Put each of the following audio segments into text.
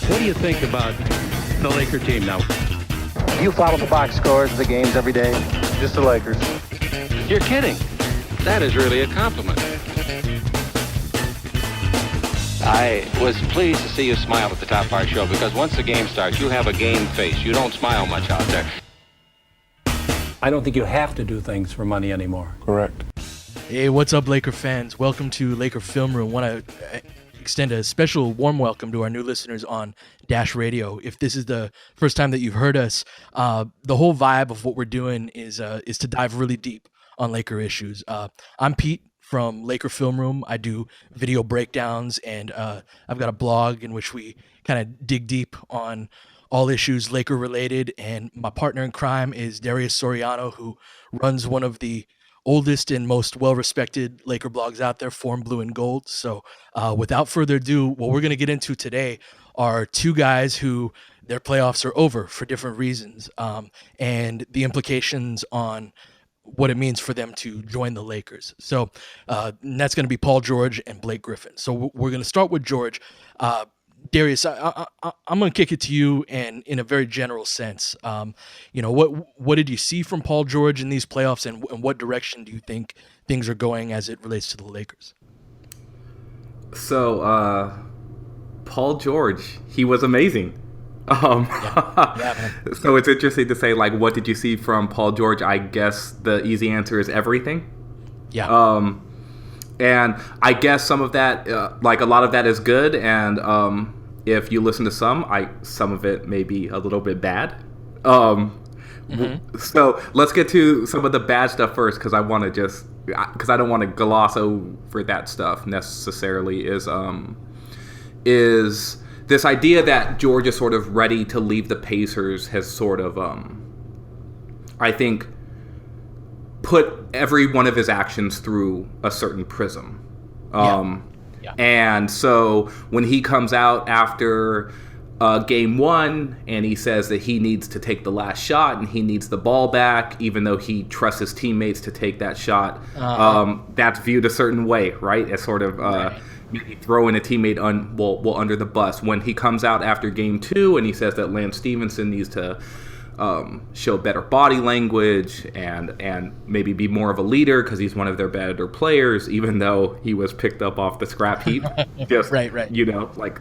What do you think about the Laker team now? Do you follow the box scores of the games every day? Just the Lakers. You're kidding. That is really a compliment. I was pleased to see you smile at the top of our show, because once the game starts, you have a game face. You don't smile much out there. I don't think you have to do things for money anymore. Correct. Hey, what's up, Laker fans? Welcome to Laker Film Room. Want to extend a special warm welcome to our new listeners on Dash Radio. If this is the first time that you've heard us, the whole vibe of what we're doing is to dive really deep on Laker issues. I'm Pete from Laker Film Room. I do video breakdowns, and I've got a blog in which we kind of dig deep on all issues Laker related. And my partner in crime is Darius, who runs one of the oldest and most well-respected Laker blogs out there, Form Blue and Gold. So without further ado, what we're going to get into today are two guys who their playoffs are over for different reasons, and the implications on what it means for them to join the Lakers. So and that's going to be Paul George and Blake Griffin. So we're going to start with George. Darius, I'm going to kick it to you, and in a very general sense, what did you see from Paul George in these playoffs, and what direction do you think things are going as it relates to the Lakers? So, Paul George, he was amazing. So it's interesting to say, like, what did you see from Paul George? I guess the easy answer is everything. Yeah. And I guess some of that, like a lot of that is good, and if you listen to some of it may be a little bit bad. So let's get to some of the bad stuff first, because I don't want to gloss over that stuff necessarily. Is this idea that George is sort of ready to leave the Pacers has sort of, I think, put every one of his actions through a certain prism. And so when he comes out after game one and he says that he needs to take the last shot and he needs the ball back, even though he trusts his teammates to take that shot, that's viewed a certain way, right? As sort of maybe throwing a teammate under the bus. When he comes out after game two and he says that Lance Stevenson needs to show better body language and maybe be more of a leader because he's one of their better players, even though he was picked up off the scrap heap, just right. Like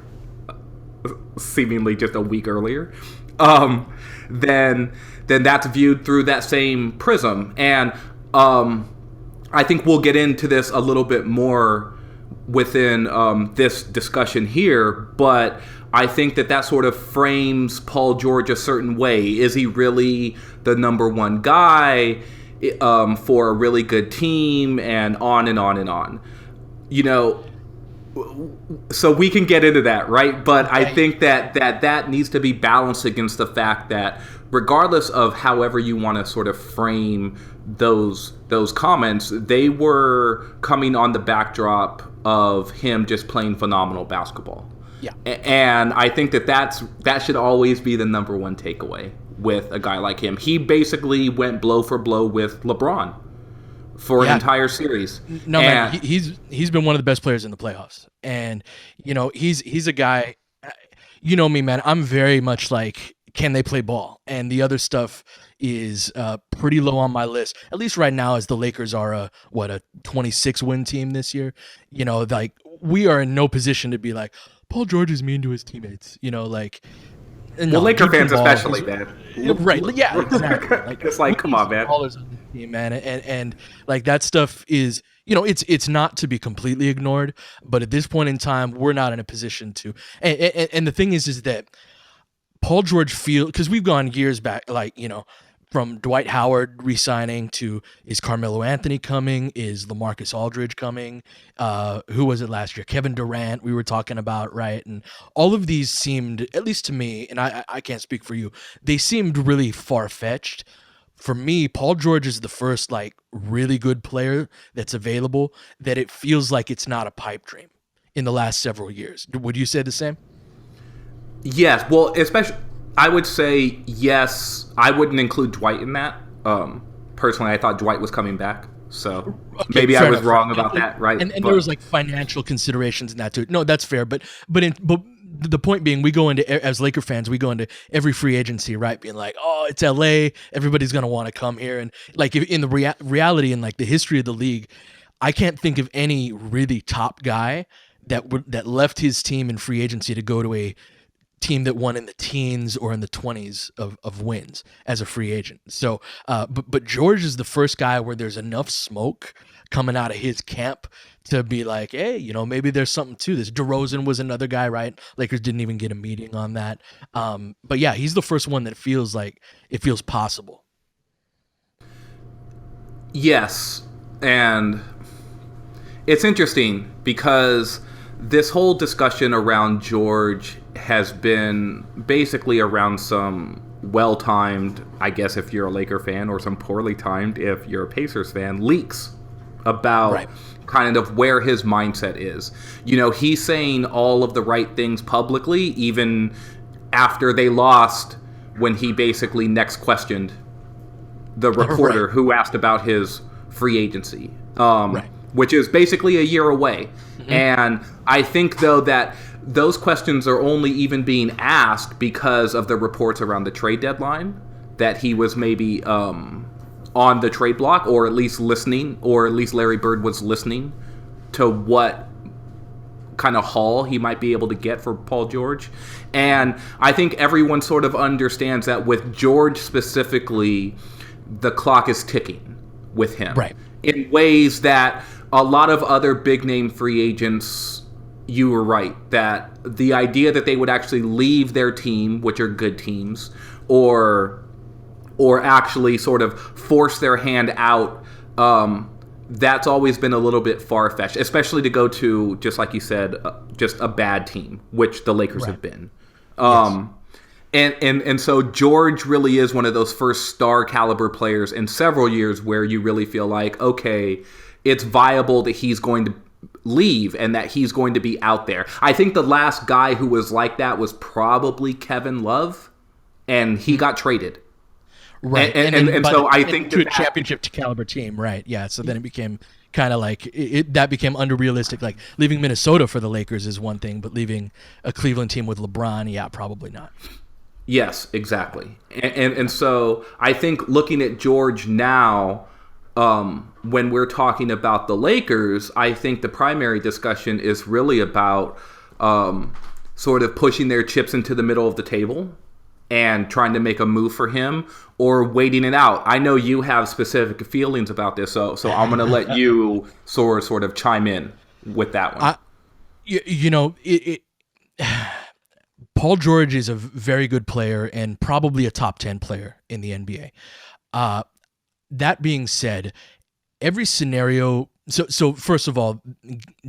seemingly just a week earlier. Then that's viewed through that same prism, and I think we'll get into this a little bit more within this discussion here, but I think that sort of frames Paul George a certain way. Is he really the number one guy for a really good team, and on and on and on? So we can get into that, right? But okay. I think that needs to be balanced against the fact that regardless of however you want to sort of frame those comments, they were coming on the backdrop of him just playing phenomenal basketball. Yeah, and I think that should always be the number one takeaway with a guy like him. He basically went blow for blow with LeBron for an entire series. No, man, he's been one of the best players in the playoffs, and he's a guy. You know me, man. I'm very much like, can they play ball? And the other stuff is pretty low on my list, at least right now, as the Lakers are a 26 win team this year. Like, we are in no position to be like, Paul George is mean to his teammates, Laker fans especially, man. Right? Yeah, exactly. Like, it's like, come on, man. Team, man, and like that stuff is, it's not to be completely ignored, but at this point in time, we're not in a position to. And the thing is that Paul George because we've gone years back, like, from Dwight Howard re-signing to, is Carmelo Anthony coming? Is LaMarcus Aldridge coming? Who was it last year? Kevin Durant, we were talking about, right? And all of these seemed, at least to me, and I can't speak for you, they seemed really far-fetched. For me, Paul George is the first, like, really good player that's available that it feels like it's not a pipe dream in the last several years. Would you say the same? Yes, well, especially, I would say yes. I wouldn't include Dwight in that. Personally, I thought Dwight was coming back. So maybe I was wrong about that, right? And there was like financial considerations in that too. No, that's fair. But the point being, we go into, as Laker fans, we go into every free agency, right, being like, oh, it's LA, everybody's gonna want to come here, and like in the reality and like the history of the league, I can't think of any really top guy that left his team in free agency to go to a team that won in the teens or in the 20s of wins as a free agent. So, but George is the first guy where there's enough smoke coming out of his camp to be like, hey, maybe there's something to this. DeRozan was another guy, right? Lakers didn't even get a meeting on that. But yeah, he's the first one that feels like it feels possible. Yes, and it's interesting because this whole discussion around George has been basically around some well-timed, I guess if you're a Laker fan, or some poorly timed if you're a Pacers fan, leaks about kind of where his mindset is. He's saying all of the right things publicly, even after they lost, when he basically next questioned the reporter who asked about his free agency, which is basically a year away. Mm-hmm. And I think, though, that those questions are only even being asked because of the reports around the trade deadline, that he was maybe on the trade block, or at least listening, or at least Larry Bird was listening to what kind of haul he might be able to get for Paul George. And I think everyone sort of understands that with George specifically, the clock is ticking with him. Right. In ways that a lot of other big-name free agents, you were right, that the idea that they would actually leave their team, which are good teams, or actually sort of force their hand out, that's always been a little bit far-fetched, especially to go to, just like you said, just a bad team, which the Lakers have been. And so George really is one of those first star caliber players in several years where you really feel like, okay, it's viable that he's going to leave and that he's going to be out there. I think the last guy who was like that was probably Kevin Love, and he got traded. Right. And so I think to a championship caliber team, right? Yeah. So then it became kind of like that became unrealistic. Like leaving Minnesota for the Lakers is one thing, but leaving a Cleveland team with LeBron, yeah, probably not. Yes, exactly. And so I think looking at George now, when we're talking about the Lakers, I think the primary discussion is really about sort of pushing their chips into the middle of the table and trying to make a move for him, or waiting it out. I know you have specific feelings about this, so I'm going to let you sort of chime in with that one. Paul George is a very good player and probably a top 10 player in the NBA. That being said, every scenario... So first of all,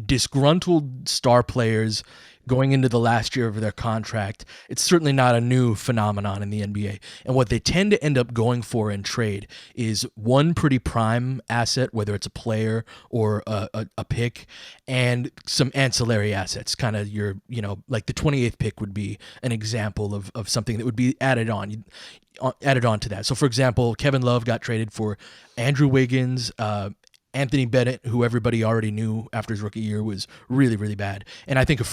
disgruntled star players going into the last year of their contract, it's certainly not a new phenomenon in the NBA. And what they tend to end up going for in trade is one pretty prime asset, whether it's a player or a pick, and some ancillary assets. Kind of your, like the 28th pick would be an example of something that would be added on to that. So for example, Kevin Love got traded for Andrew Wiggins, Anthony Bennett, who everybody already knew after his rookie year was really, really bad. And I think a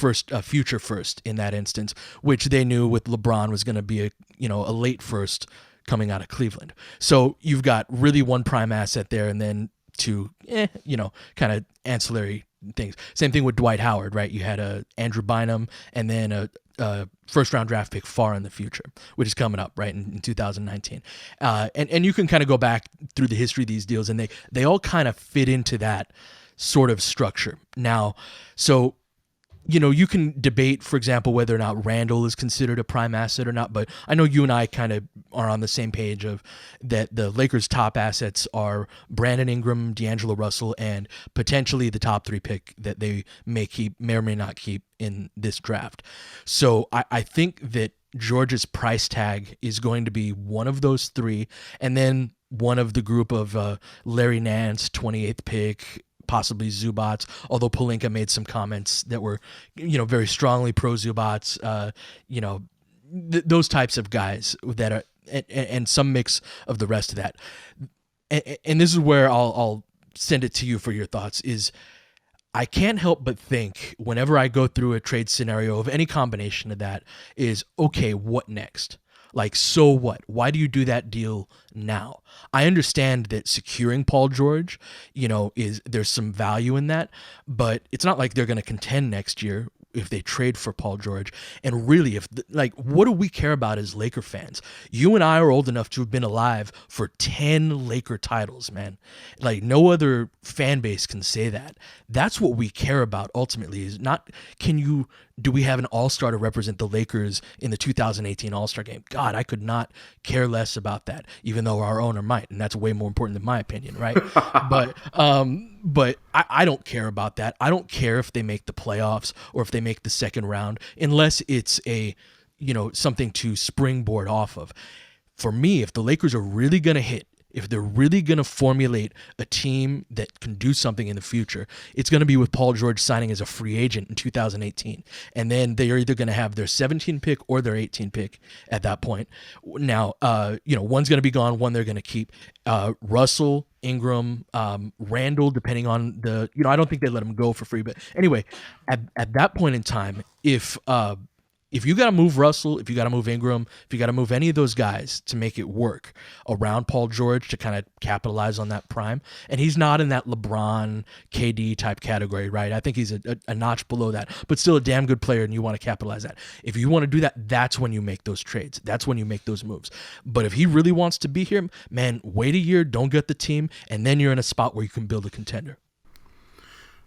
future first in that instance, which they knew with LeBron was going to be a late first coming out of Cleveland. So you've got really one prime asset there, and then two, kind of ancillary things. Same thing with Dwight Howard, right? You had a Andrew Bynum and then a first round draft pick far in the future, which is coming up right in 2019. And you can kind of go back through the history of these deals, and they all kind of fit into that sort of structure. Now, so you can debate, for example, whether or not Randall is considered a prime asset or not, but I know you and I kind of are on the same page of that the Lakers' top assets are Brandon Ingram, D'Angelo Russell, and potentially the top 3 pick that they may or may not keep in this draft. So I think that George's price tag is going to be one of those 3, and then one of the group of Larry Nance, 28th pick, possibly Zubats, although Pelinka made some comments that were, very strongly pro Zubats, those types of guys that are, and some mix of the rest of that. And this is where I'll send it to you for your thoughts, is I can't help but think whenever I go through a trade scenario of any combination of that is, okay, what next? Like, so what? Why do you do that deal now? I understand that securing Paul George, there's some value in that, but it's not like they're going to contend next year if they trade for Paul George. And really, what do we care about as Laker fans? You and I are old enough to have been alive for 10 Laker titles, man. Like, no other fan base can say that. That's what we care about ultimately, is not, do we have an all-star to represent the Lakers in the 2018 All-Star game? God, I could not care less about that, even though our owner might, and that's way more important than my opinion, right? But I don't care about that. I don't care if they make the playoffs or if they make the second round, unless it's something to springboard off of. For me, if the Lakers are really going to hit, if they're really going to formulate a team that can do something in the future, it's going to be with Paul George signing as a free agent in 2018. And then they are either going to have their 17 pick or their 18 pick at that point. Now, one's going to be gone, one they're going to keep. Russell, Ingram, Randall, depending on I don't think they let him go for free. But anyway, at that point in time, if you got to move Russell, if you got to move Ingram, if you got to move any of those guys to make it work around Paul George to kind of capitalize on that prime, and he's not in that LeBron, KD type category, right? I think he's a notch below that, but still a damn good player, and you want to capitalize that. If you want to do that, that's when you make those trades. That's when you make those moves. But if he really wants to be here, man, wait a year, don't get the team, and then you're in a spot where you can build a contender.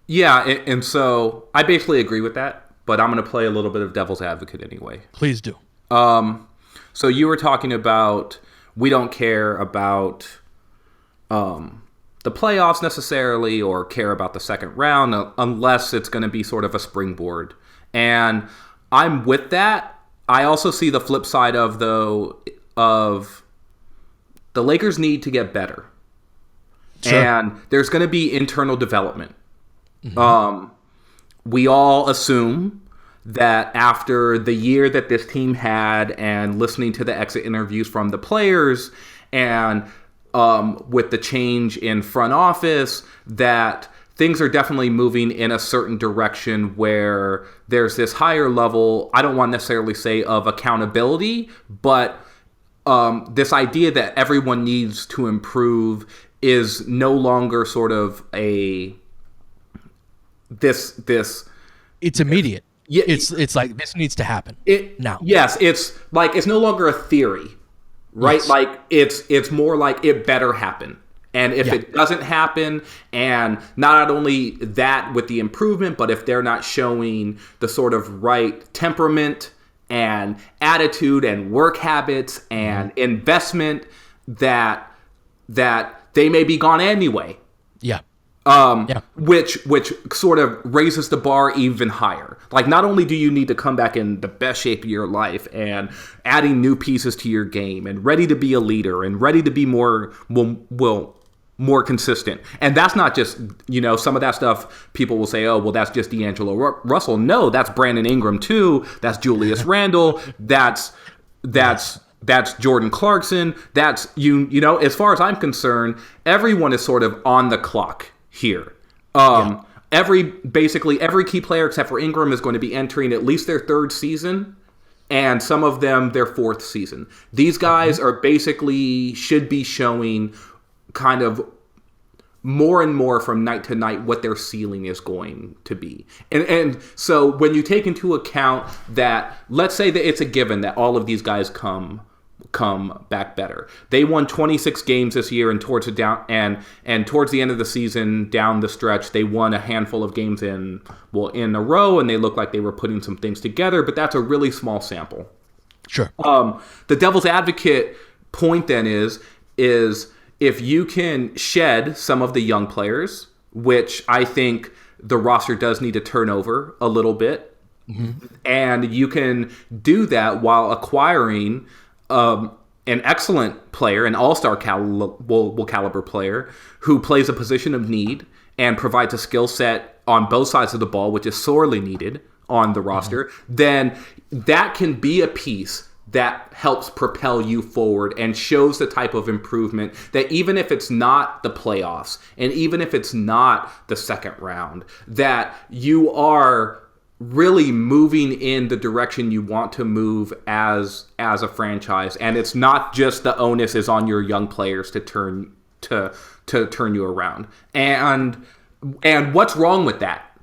Yeah, and so I basically agree with that. But I'm going to play a little bit of devil's advocate anyway. Please do. So you were talking about we don't care about the playoffs necessarily or care about the second round unless it's going to be sort of a springboard. And I'm with that. I also see the flip side of the Lakers need to get better. Sure. And there's going to be internal development. Mm-hmm. We all assume that after the year that this team had and listening to the exit interviews from the players and with the change in front office, that things are definitely moving in a certain direction where there's this higher level, I don't want to necessarily say of accountability, but this idea that everyone needs to improve is no longer sort of this it's immediate. Yeah, it's like this needs to happen now. Yes, it's like it's no longer a theory, right? Yes. Like it's more like it better happen. And if it doesn't happen, and not only that with the improvement, but if they're not showing the sort of right temperament and attitude and work habits and investment, that they may be gone anyway. Yeah. Which sort of raises the bar even higher. Like, not only do you need to come back in the best shape of your life and adding new pieces to your game and ready to be a leader and ready to be more consistent. And that's not just, some of that stuff people will say, oh, well, that's just D'Angelo Russell. No, that's Brandon Ingram too. That's Julius Randle. That's Jordan Clarkson. That's, as far as I'm concerned, everyone is sort of on the clock here. Every key player except for Ingram is going to be entering at least their third season, and some of them their fourth season. These guys are basically should be showing kind of more and more from night to night what their ceiling is going to be. And so when you take into account that, let's say that it's a given that all of these guys come back better. They won 26 games this year, and towards the end of the season, down the stretch, they won a handful of games in a row, and they looked like they were putting some things together, but that's a really small sample. Sure. The devil's advocate point then is if you can shed some of the young players, which I think the roster does need to turn over a little bit, and you can do that while acquiring an excellent player, an all-star caliber player who plays a position of need and provides a skill set on both sides of the ball, which is sorely needed on the roster, then that can be a piece that helps propel you forward and shows the type of improvement that even if it's not the playoffs and even if it's not the second round, that you are really moving in the direction you want to move as a franchise. And it's not just the onus is on your young players to turn you around. And what's wrong with that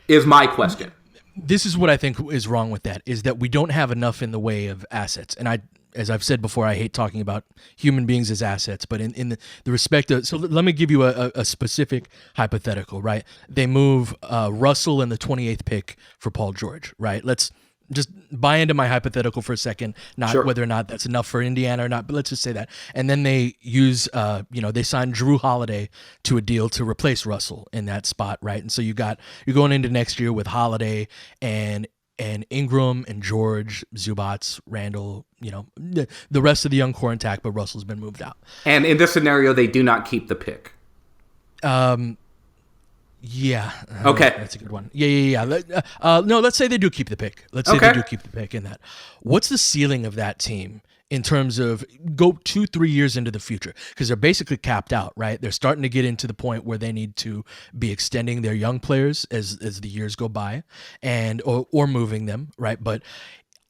is my question. This is what I think is wrong with that, is that we don't have enough in the way of assets. And as I've said before, I hate talking about human beings as assets, but in the respect of, so let me give you a specific hypothetical, right? They move Russell in the 28th pick for Paul George, right? Let's just buy into my hypothetical for a second, not Sure. whether or not that's enough for Indiana or not, but let's just say that. And then they use, they signed Drew Holiday to a deal to replace Russell in that spot, right? And so you're going into next year with Holiday and Ingram and George, Zubats, Randall, the rest of the young core intact, but Russell's been moved out. And in this scenario, they do not keep the pick. Yeah. Okay. That's a good one. Yeah. No, let's say they do keep the pick. Let's say they do keep the pick in that. What's the ceiling of that team in terms of go 2-3 years into the future? Because they're basically capped out, right? They're starting to get into the point where they need to be extending their young players as the years go by and or moving them, right? But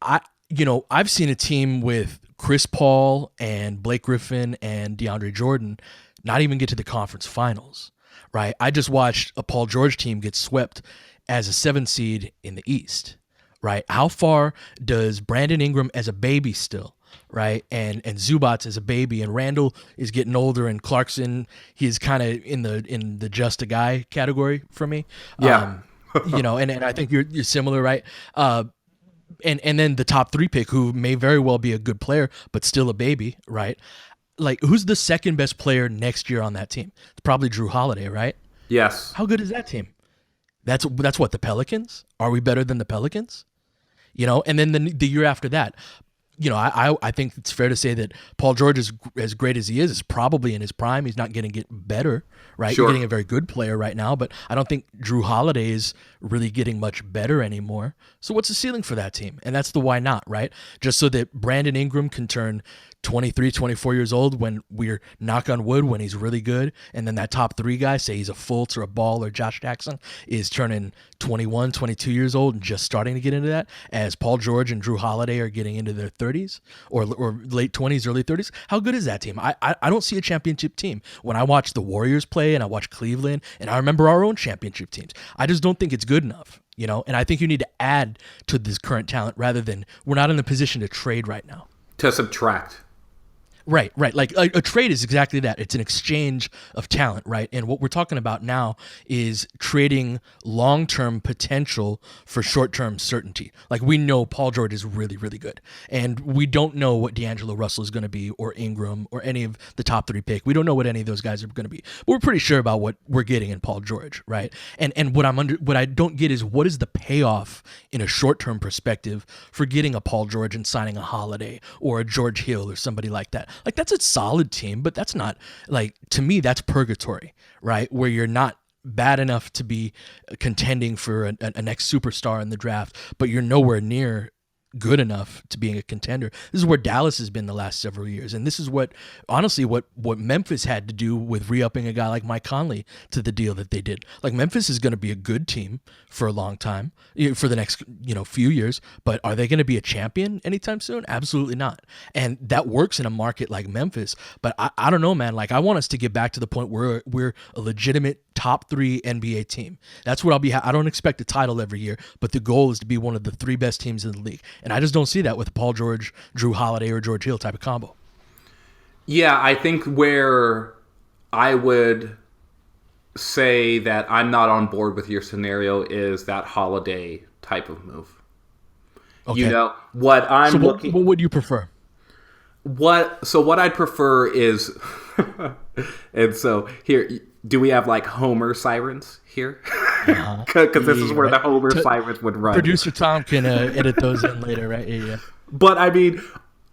I've seen a team with Chris Paul and Blake Griffin and DeAndre Jordan not even get to the conference finals. Right, I just watched a Paul George team get swept as a 7th seed in the East. Right, how far does Brandon Ingram as a baby still? Right, and Zubats as a baby, and Randall is getting older, and Clarkson, he's kind of in the just a guy category for me. Yeah, and I think you're similar, right? And then the top 3 pick, who may very well be a good player but still a baby, right? Like, who's the second best player next year on that team? It's probably Drew Holiday, right? Yes. How good is that team? That's what, the Pelicans? Are we better than the Pelicans? And then the year after that, I think it's fair to say that Paul George, is as great as he is probably in his prime. He's not going to get better, right? Sure. You're getting a very good player right now, but I don't think Drew Holiday is really getting much better anymore. So what's the ceiling for that team? And that's the why not, right? Just so that Brandon Ingram can turn 23, 24 years old when we're, knock on wood, when he's really good. And then that top 3 guy, say he's a Fultz or a Ball or Josh Jackson, is turning 21, 22 years old and just starting to get into that, as Paul George and Drew Holiday are getting into their 30s or late 20s, early 30s. How good is that team? I don't see a championship team. When I watch the Warriors play and I watch Cleveland and I remember our own championship teams, I just don't think it's good enough, and I think you need to add to this current talent rather than, we're not in the position to trade right now. To subtract. Right. Like a trade is exactly that. It's an exchange of talent, right? And what we're talking about now is trading long-term potential for short-term certainty. Like, we know Paul George is really, really good. And we don't know what D'Angelo Russell is going to be, or Ingram, or any of the top 3 pick. We don't know what any of those guys are going to be. But we're pretty sure about what we're getting in Paul George, right? And what I don't get is, what is the payoff in a short-term perspective for getting a Paul George and signing a Holiday or a George Hill or somebody like that? Like, that's a solid team, but that's not, like, to me, that's purgatory, right? Where you're not bad enough to be contending for a next superstar in the draft, but you're nowhere near good enough to being a contender. This is where Dallas has been the last several years. And this is what Memphis had to do with re-upping a guy like Mike Conley to the deal that they did. Like, Memphis is going to be a good team for a long time, for the next, few years, but are they going to be a champion anytime soon? Absolutely not. And that works in a market like Memphis, but I don't know, man. Like, I want us to get back to the point where we're a legitimate top 3 NBA team. That's what I'll be. I don't expect a title every year, but the goal is to be one of the 3 best teams in the league. And I just don't see that with Paul George, Drew Holiday, or George Hill type of combo. Yeah, I think where I would say that I'm not on board with your scenario is that Holiday type of move. Okay. What I'm so looking. What would you prefer? What I'd prefer is, and so here, do we have like Homer sirens here? Because this is where the Homer sirens would run. Producer Tom can edit those in later, right? Yeah. But I mean,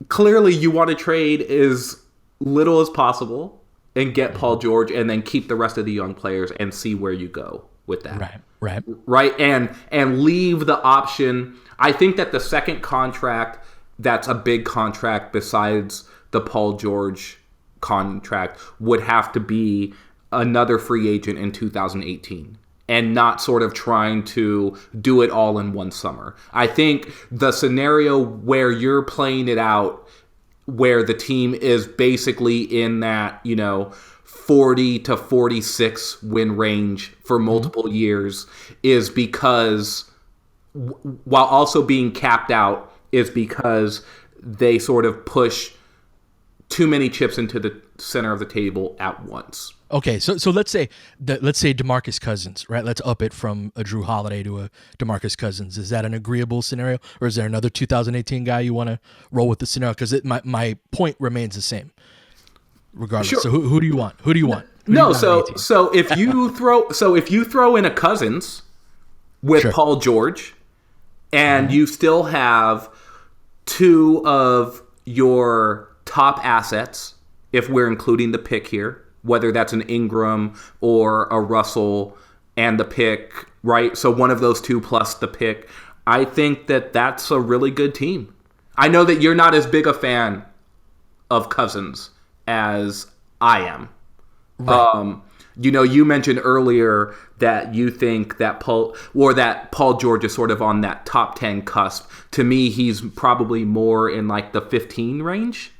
clearly you want to trade as little as possible and get Paul George, and then keep the rest of the young players and see where you go with that. Right. And leave the option. I think that the second contract that's a big contract besides the Paul George contract would have to be another free agent in 2018 and not sort of trying to do it all in one summer. I think the scenario where you're playing it out, where the team is basically in that, 40 to 46 win range for multiple years, is because, while also being capped out, is because they sort of push too many chips into the center of the table at once. Okay, so let's say DeMarcus Cousins, right? Let's up it from a Drew Holiday to a DeMarcus Cousins. Is that an agreeable scenario, or is there another 2018 guy you want to roll with the scenario? Because my point remains the same, regardless. Sure. So who do you want? Who do you want? So if you throw in a Cousins with Paul George, and you still have two of your top assets, if we're including the pick here, whether that's an Ingram or a Russell and the pick, right? So one of those two plus the pick, I think that that's a really good team. I know that you're not as big a fan of Cousins as I am. Right. You mentioned earlier that you think that Paul George is sort of on that top 10 cusp. To me, he's probably more in like the 15 range.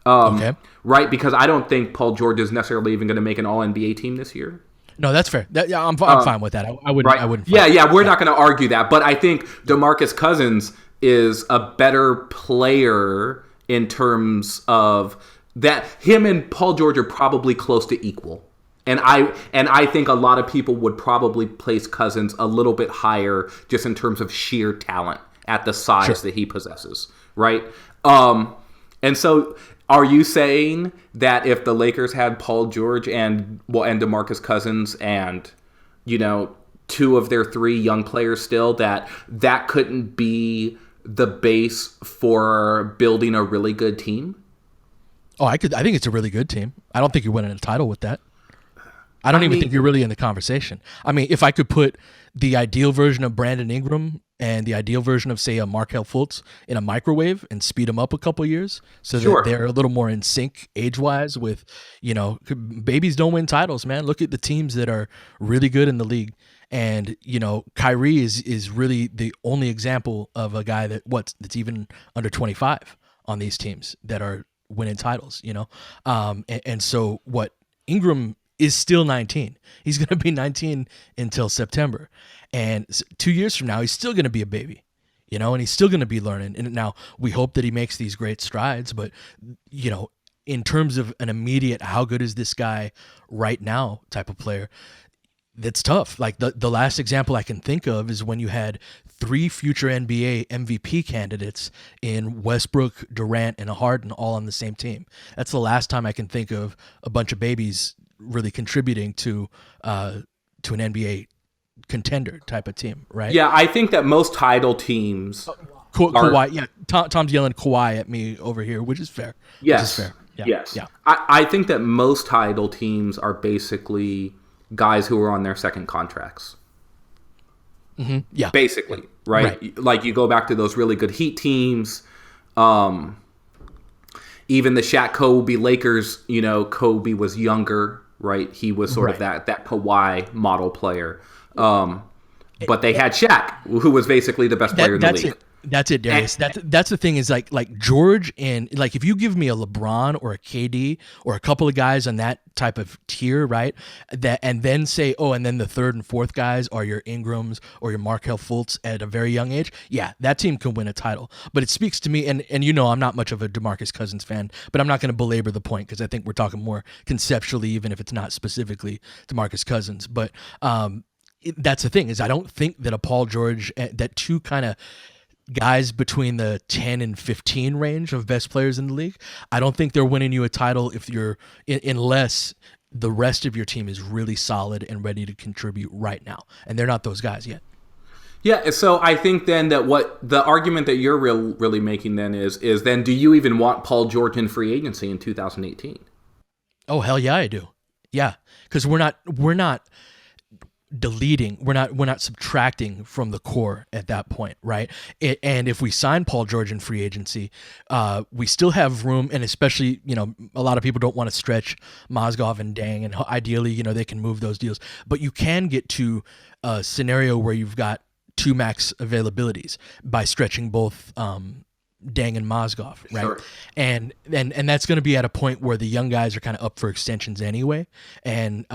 Okay. Right? Because I don't think Paul George is necessarily even going to make an All-NBA team this year. No, that's fair. I'm fine with that. I wouldn't. Right? I wouldn't. We're not going to argue that. But I think DeMarcus Cousins is a better player in terms of that. Him and Paul George are probably close to equal. And I think a lot of people would probably place Cousins a little bit higher just in terms of sheer talent at the size that he possesses. Right? And so, are you saying that if the Lakers had Paul George and DeMarcus Cousins and, two of their three young players still, that couldn't be the base for building a really good team? Oh, I think it's a really good team. I don't think you're winning a title with that. I don't even think you're really in the conversation. I mean, if I could put the ideal version of Brandon Ingram and the ideal version of, say, a Markelle Fultz in a microwave and speed them up a couple years so that they're a little more in sync age-wise with, babies don't win titles, man. Look at the teams that are really good in the league. And, Kyrie is really the only example of a guy that's even under 25 on these teams that are winning titles, and so what Ingram is still 19. He's going to be 19 until September. And 2 years from now, he's still going to be a baby, and he's still going to be learning. And now we hope that he makes these great strides. But, in terms of an immediate, how good is this guy right now type of player, that's tough. Like the last example I can think of is when you had three future NBA MVP candidates in Westbrook, Durant, and Harden all on the same team. That's the last time I can think of a bunch of babies really contributing to an NBA contender type of team, right? Yeah, I think that most title teams Kawhi, yeah. Tom's yelling Kawhi at me over here, which is fair. Yes. Which is fair. Yeah. Yes. Yeah. I think that most title teams are basically guys who are on their second contracts. Mm-hmm. Yeah. Basically, right? Like you go back to those really good Heat teams, even the Shaq Kobe Lakers, Kobe was younger, right? He was sort of that Kawhi model player. But they had Shaq, who was basically the best player in the league. That's it, Darius. That's the thing is like George and like if you give me a LeBron or a KD or a couple of guys on that type of tier, right? That and then say, and then the third and fourth guys are your Ingrams or your Markelle Fultz at a very young age. Yeah, that team can win a title. But it speaks to me, and I'm not much of a DeMarcus Cousins fan, but I'm not going to belabor the point because I think we're talking more conceptually, even if it's not specifically DeMarcus Cousins. But that's the thing is I don't think that a Paul George, that two kind of guys between the 10 and 15 range of best players in the league, I don't think they're winning you a title unless the rest of your team is really solid and ready to contribute right now. And they're not those guys yet. Yeah, so I think then that what the argument that you're really making then is then do you even want Paul George in free agency in 2018? Oh, hell yeah, I do. Yeah, because we're not deleting, we're not subtracting from the core at that point, right? And if we sign Paul George in free agency, we still have room, and especially, a lot of people don't want to stretch Mozgov and Dang, and ideally, they can move those deals, but you can get to a scenario where you've got two max availabilities by stretching both Dang and Mozgov, right? Sure. And that's going to be at a point where the young guys are kind of up for extensions anyway, and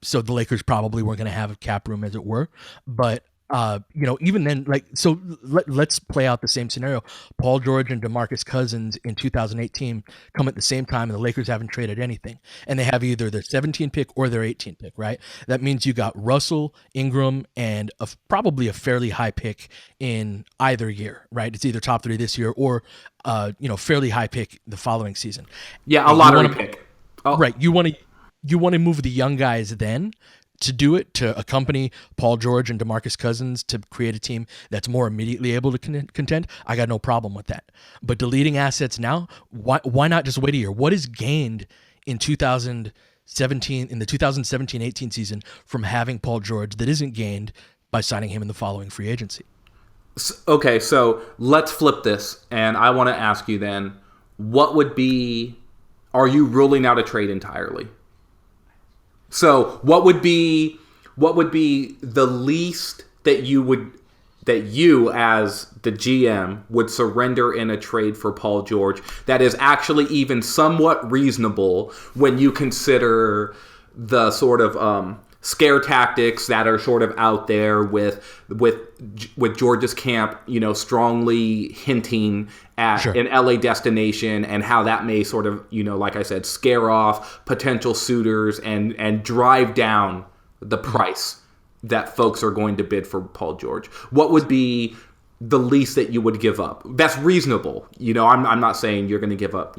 so the Lakers probably weren't going to have a cap room, as it were. But even then, let's play out the same scenario. Paul George and DeMarcus Cousins in 2018 come at the same time, and the Lakers haven't traded anything, and they have either their 17 pick or their 18 pick, right? That means you got Russell, Ingram, and probably a fairly high pick in either year, right? It's either top 3 this year or fairly high pick the following season. Yeah, a lottery pick. Oh. Right. You want to move the young guys then to do it, to accompany Paul George and DeMarcus Cousins to create a team that's more immediately able to contend. I got no problem with that. But deleting assets now, why not just wait a year? What is gained in 2017, in the 2017-18 season, from having Paul George that isn't gained by signing him in the following free agency? Okay, so let's flip this, and I want to ask you then, are you ruling out a trade entirely? So what would be the least that you as the GM would surrender in a trade for Paul George that is actually even somewhat reasonable when you consider the sort of scare tactics that are sort of out there with George's camp, strongly hinting at an LA destination and how that may sort of, like I said, scare off potential suitors and drive down the price that folks are going to bid for Paul George. What would be the least that you would give up? That's reasonable. I'm not saying you're going to give up,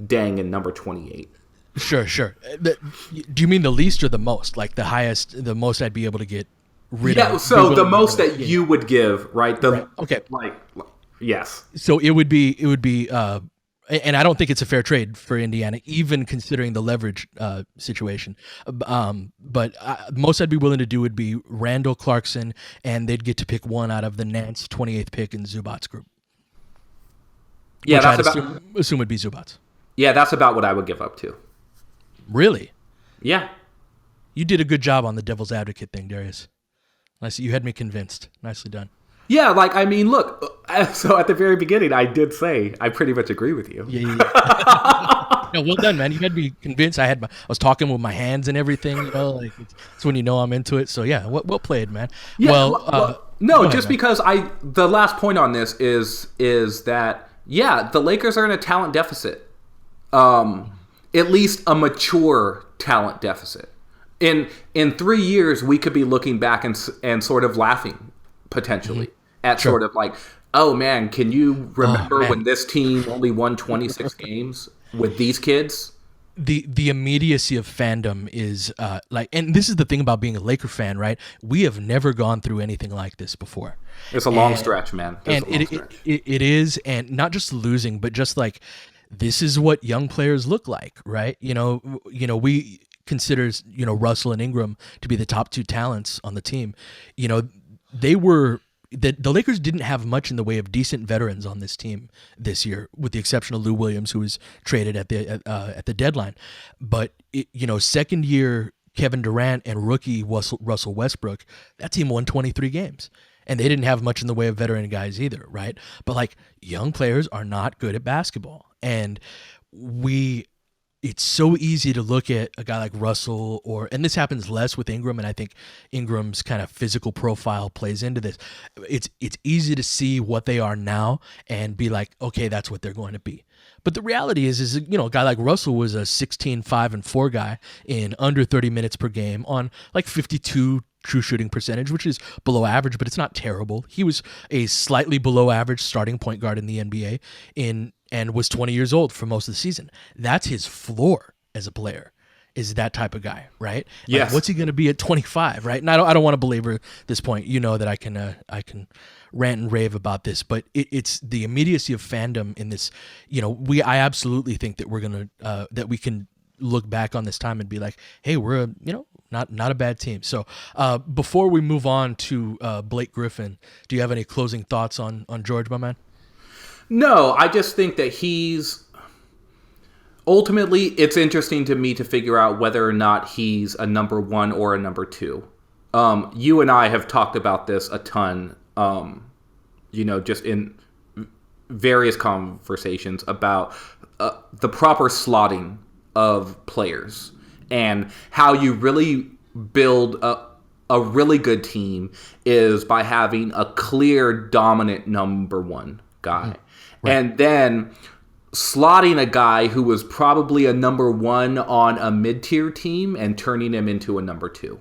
Dang and number 28. Sure. Do you mean the least or the most? Like the most I'd be able to get rid of? Yeah, so the most that you would give, right? Right. Okay. Yes. So it would be, and I don't think it's a fair trade for Indiana, even considering the leverage situation. But most I'd be willing to do would be Randall, Clarkson, and they'd get to pick one out of the Nance 28th pick in Zubac's group. Yeah, that's assume would be Zubac's. Yeah, that's about what I would give up to. Really? Yeah. You did a good job on the devil's advocate thing, Darius. You had me convinced. Nicely done. Yeah, look, so at the very beginning, I did say I pretty much agree with you. Yeah. No, well done, man. You had me convinced. I was talking with my hands and everything, it's when I'm into it. So yeah, well played, man. Yeah, because the last point on this is that, the Lakers are in a talent deficit. At least a mature talent deficit. In 3 years, we could be looking back and sort of laughing potentially at sort of like, oh man, can you remember when this team only won 26 games with these kids? The immediacy of fandom is and this is the thing about being a Laker fan, right? We have never gone through anything like this before. It's a long stretch, man. It is, and not just losing, but just like, this is what young players look like, right? We consider Russell and Ingram to be the top 2 talents on the team. They were the Lakers didn't have much in the way of decent veterans on this team this year, with the exception of Lou Williams, who was traded at the deadline. But second year Kevin Durant and rookie Russell Westbrook, that team won 23 games. And they didn't have much in the way of veteran guys either, right? But young players are not good at basketball. And it's so easy to look at a guy like Russell and this happens less with Ingram, and I think Ingram's kind of physical profile plays into this. It's easy to see what they are now and be like, okay, that's what they're going to be. But the reality is a guy like Russell was a 16, 5, and 4 guy in under 30 minutes per game on 52 true shooting percentage, which is below average, but it's not terrible. He was a slightly below average starting point guard in the NBA and was 20 years old for most of the season. That's his floor as a player, is that type of guy, right? Yes. What's he going to be at 25, right? And I don't want to belabor this point. That I can rant and rave about this, but it's the immediacy of fandom in this. I absolutely think that we're gonna that we can look back on this time and be like, hey, we're Not a bad team. So before we move on to Blake Griffin, do you have any closing thoughts on George, my man? No, I just think that he's ultimately, it's interesting to me to figure out whether or not he's a number one or a number two. You and I have talked about this a ton, just in various conversations about the proper slotting of players and how you really build a really good team is by having a clear dominant number one guy. Right. And then slotting a guy who was probably a number one on a mid-tier team and turning him into a number two.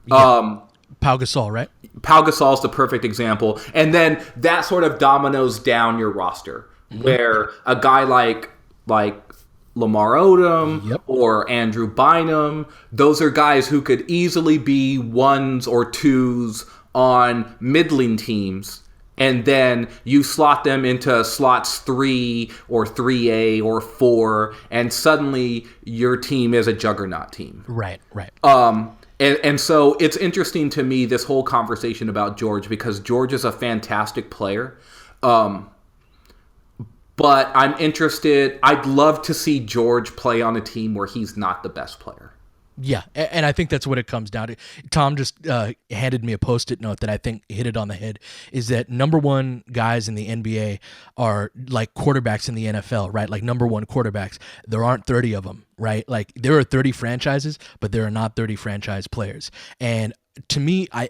Yeah. Pau Gasol, right? Pau Gasol's the perfect example. And then that sort of dominoes down your roster, where a guy like Lamar Odom or Andrew Bynum, those are guys who could easily be ones or twos on middling teams. And then you slot them into slots 3 or 3A or 4, and suddenly your team is a juggernaut team. Right. And so it's interesting to me, this whole conversation about George, because George is a fantastic player. But I'm interested. I'd love to see George play on a team where he's not the best player. Yeah, and I think that's what it comes down to. Tom just handed me a Post-it note that I think hit it on the head, is that number one guys in the NBA are like quarterbacks in the NFL, right? Like number one quarterbacks. There aren't 30 of them, right? Like there are 30 franchises, but there are not 30 franchise players. And to me, I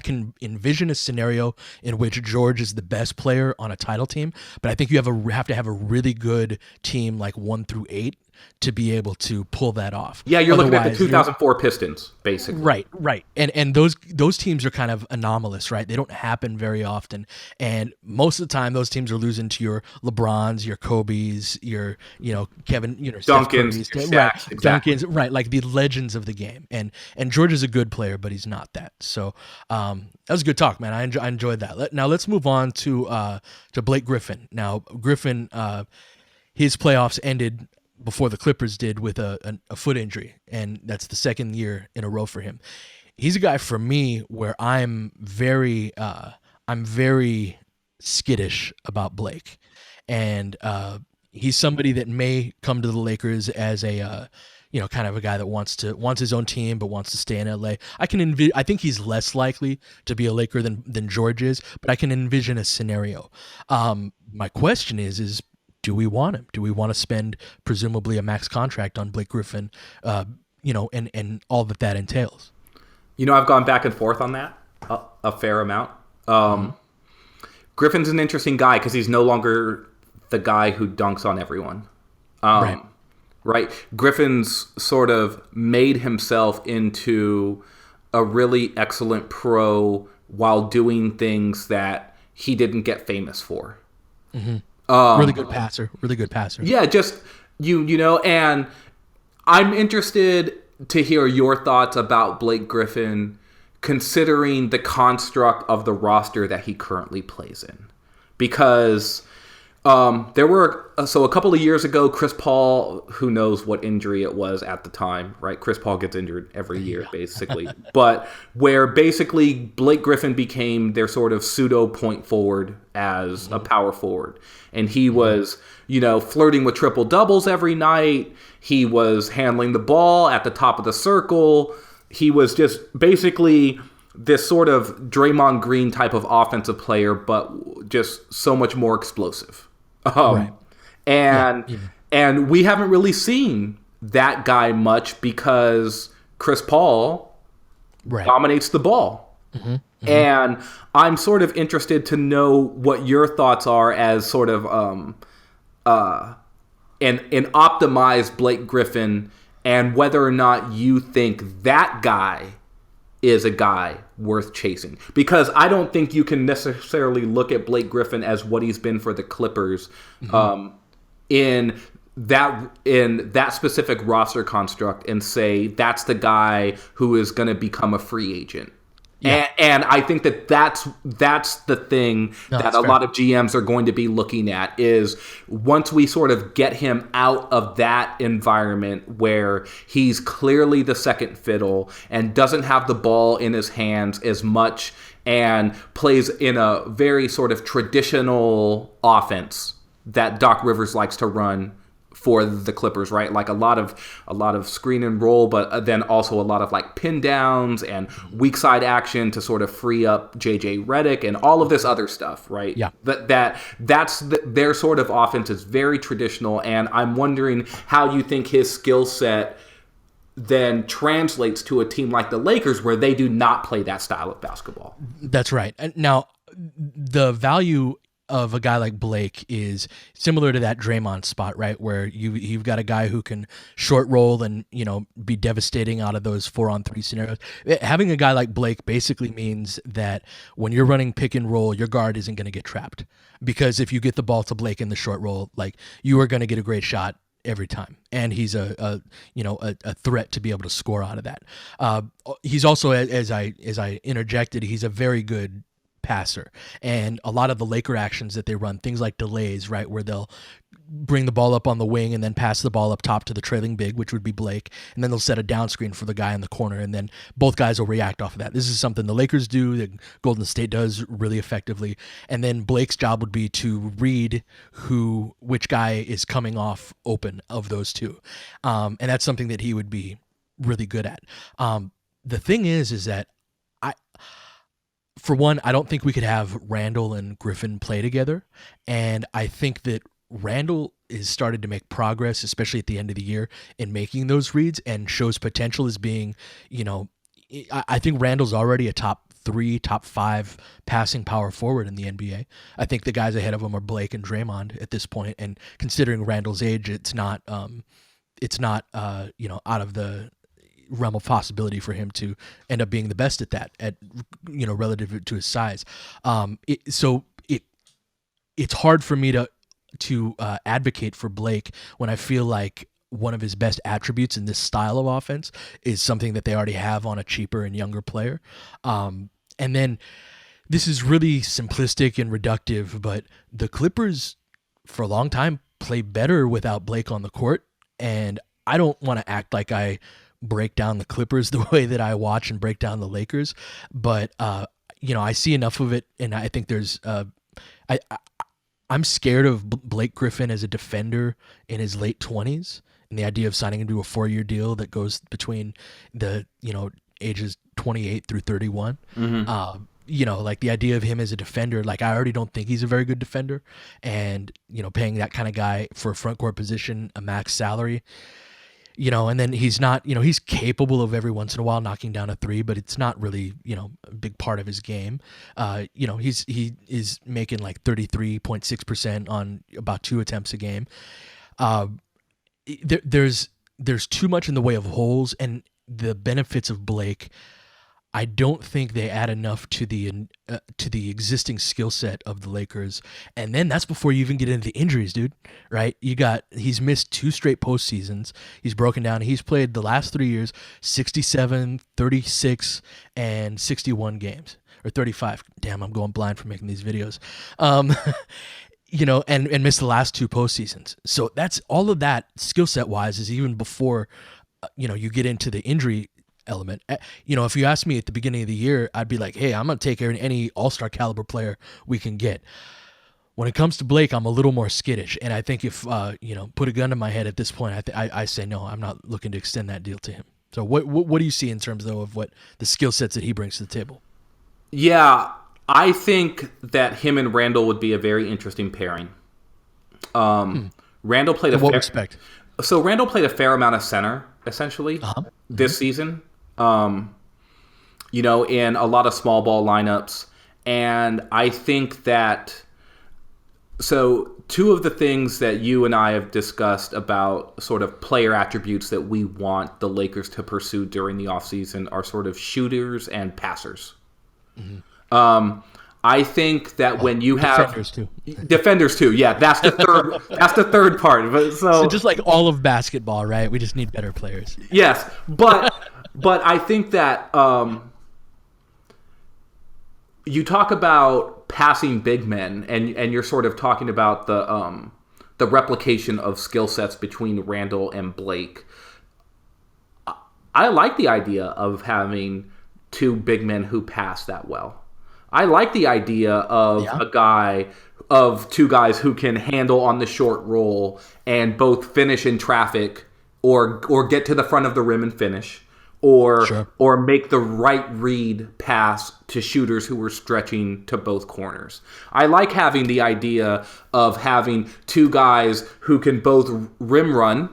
can envision a scenario in which George is the best player on a title team, but I think you have to have a really good team like 1 through 8 to be able to pull that off. Yeah, you're looking at the 2004 Pistons, basically. Right. And those teams are kind of anomalous, right? They don't happen very often. And most of the time, those teams are losing to your LeBrons, your Kobe's, your, Kevin, Duncans, Shaqs, exactly. Duncans, right? Like the legends of the game. And George is a good player, but he's not that. So that was a good talk, man. I enjoyed that. Now let's move on to Blake Griffin. Now, Griffin, his playoffs ended before the Clippers did with a foot injury, and that's the second year in a row for him. He's a guy for me where I'm very skittish about Blake, and he's somebody that may come to the Lakers as a kind of a guy that wants his own team but wants to stay in LA. I think he's less likely to be a Laker than George is, but I can envision a scenario. My question is do we want him? Do we want to spend presumably a max contract on Blake Griffin, and all that entails? I've gone back and forth on that a fair amount. Griffin's an interesting guy because he's no longer the guy who dunks on everyone. Right? Griffin's sort of made himself into a really excellent pro while doing things that he didn't get famous for. Mm-hmm. Really good passer. Yeah, just and I'm interested to hear your thoughts about Blake Griffin, considering the construct of the roster that he currently plays in, because a couple of years ago, Chris Paul, who knows what injury it was at the time, right? Chris Paul gets injured every year, basically. But where basically Blake Griffin became their sort of pseudo point forward as a power forward. And he was, flirting with triple doubles every night. He was handling the ball at the top of the circle. He was just basically this sort of Draymond Green type of offensive player, but just so much more explosive. And we haven't really seen that guy much because Chris Paul dominates the ball. And I'm sort of interested to know what your thoughts are as sort of an optimized Blake Griffin, and whether or not you think that guy is a guy worth chasing. Because I don't think you can necessarily look at Blake Griffin as what he's been for the Clippers in that specific roster construct and say that's the guy who is going to become a free agent. And I think that's the thing that a lot of GMs are going to be looking at is once we sort of get him out of that environment where he's clearly the second fiddle and doesn't have the ball in his hands as much and plays in a very sort of traditional offense that Doc Rivers likes to run for the Clippers, right? Like a lot of screen and roll, but then also a lot of like pin downs and weak side action to sort of free up JJ Redick and all of this other stuff, right? Yeah. Their sort of offense is very traditional, and I'm wondering how you think his skill set then translates to a team like the Lakers where they do not play that style of basketball. That's right. And now the value of a guy like Blake is similar to that Draymond spot, right? Where you've got a guy who can short roll and, be devastating out of those 4-on-3 scenarios. Having a guy like Blake basically means that when you're running pick and roll, your guard isn't going to get trapped, because if you get the ball to Blake in the short roll, like, you are going to get a great shot every time, and he's a threat to be able to score out of that. He's also, as I interjected, he's a very good passer, and a lot of the Laker actions that they run, things like delays, right, where they'll bring the ball up on the wing and then pass the ball up top to the trailing big, which would be Blake, and then they'll set a down screen for the guy in the corner, and then both guys will react off of that. This is something the Lakers do, that Golden State does really effectively, and then Blake's job would be to read which guy is coming off open of those two, and that's something that he would be really good at. The thing is that for one, I don't think we could have Randall and Griffin play together. And I think that Randall is started to make progress, especially at the end of the year, in making those reads and shows potential as being, I think Randall's already a top 3, top 5 passing power forward in the NBA. I think the guys ahead of him are Blake and Draymond at this point. And considering Randall's age, it's not out of the realm of possibility for him to end up being the best at that, relative to his size. It's hard for me to advocate for Blake when I feel like one of his best attributes in this style of offense is something that they already have on a cheaper and younger player. And then this is really simplistic and reductive, but the Clippers for a long time play better without Blake on the court. And I don't want to act like I break down the Clippers the way that I watch and break down the Lakers, but I see enough of it, and I think there's I'm scared of Blake Griffin as a defender in his late 20s, and the idea of signing him to a 4-year deal that goes between the ages 28 through 31. Mm-hmm. Like the idea of him as a defender, like I already don't think he's a very good defender, and paying that kind of guy for a front court position, a max salary. And then he's not, he's capable of every once in a while knocking down a 3, but it's not really, a big part of his game. He is making like 33.6% on about 2 attempts a game. There's too much in the way of holes, and the benefits of Blake, I don't think they add enough to the existing skill set of the Lakers. And then that's before you even get into the injuries, dude, right? He's missed 2 straight postseasons. He's broken down. He's played the last 3 years, 67, 36, and 61 games, or 35. Damn, I'm going blind for making these videos. And missed the last 2 postseasons. So that's all of that skill set wise is even before, you get into the injury element. If you asked me at the beginning of the year, I'd be like, hey, I'm going to take any all-star caliber player we can get. When it comes to Blake, I'm a little more skittish. And I think if, put a gun to my head at this point, I say, no, I'm not looking to extend that deal to him. So what do you see in terms, though, of what the skill sets that he brings to the table? Yeah, I think that him and Randall would be a very interesting pairing. Randall played in what respect? So Randall played a fair amount of center, essentially, this season. In a lot of small ball lineups. And I think that, so 2 of the things that you and I have discussed about sort of player attributes that we want the Lakers to pursue during the offseason are sort of shooters and passers. Mm-hmm. I think that when you have defenders too. Yeah, that's the third. That's the third part. But so just like all of basketball, right? We just need better players. Yes, but I think that you talk about passing big men, and you're sort of talking about the replication of skill sets between Randall and Blake. I like the idea of having two big men who pass that well. I like the idea of two guys who can handle on the short roll and both finish in traffic or get to the front of the rim and finish or make the right read pass to shooters who were stretching to both corners. I like having the idea of having two guys who can both rim run,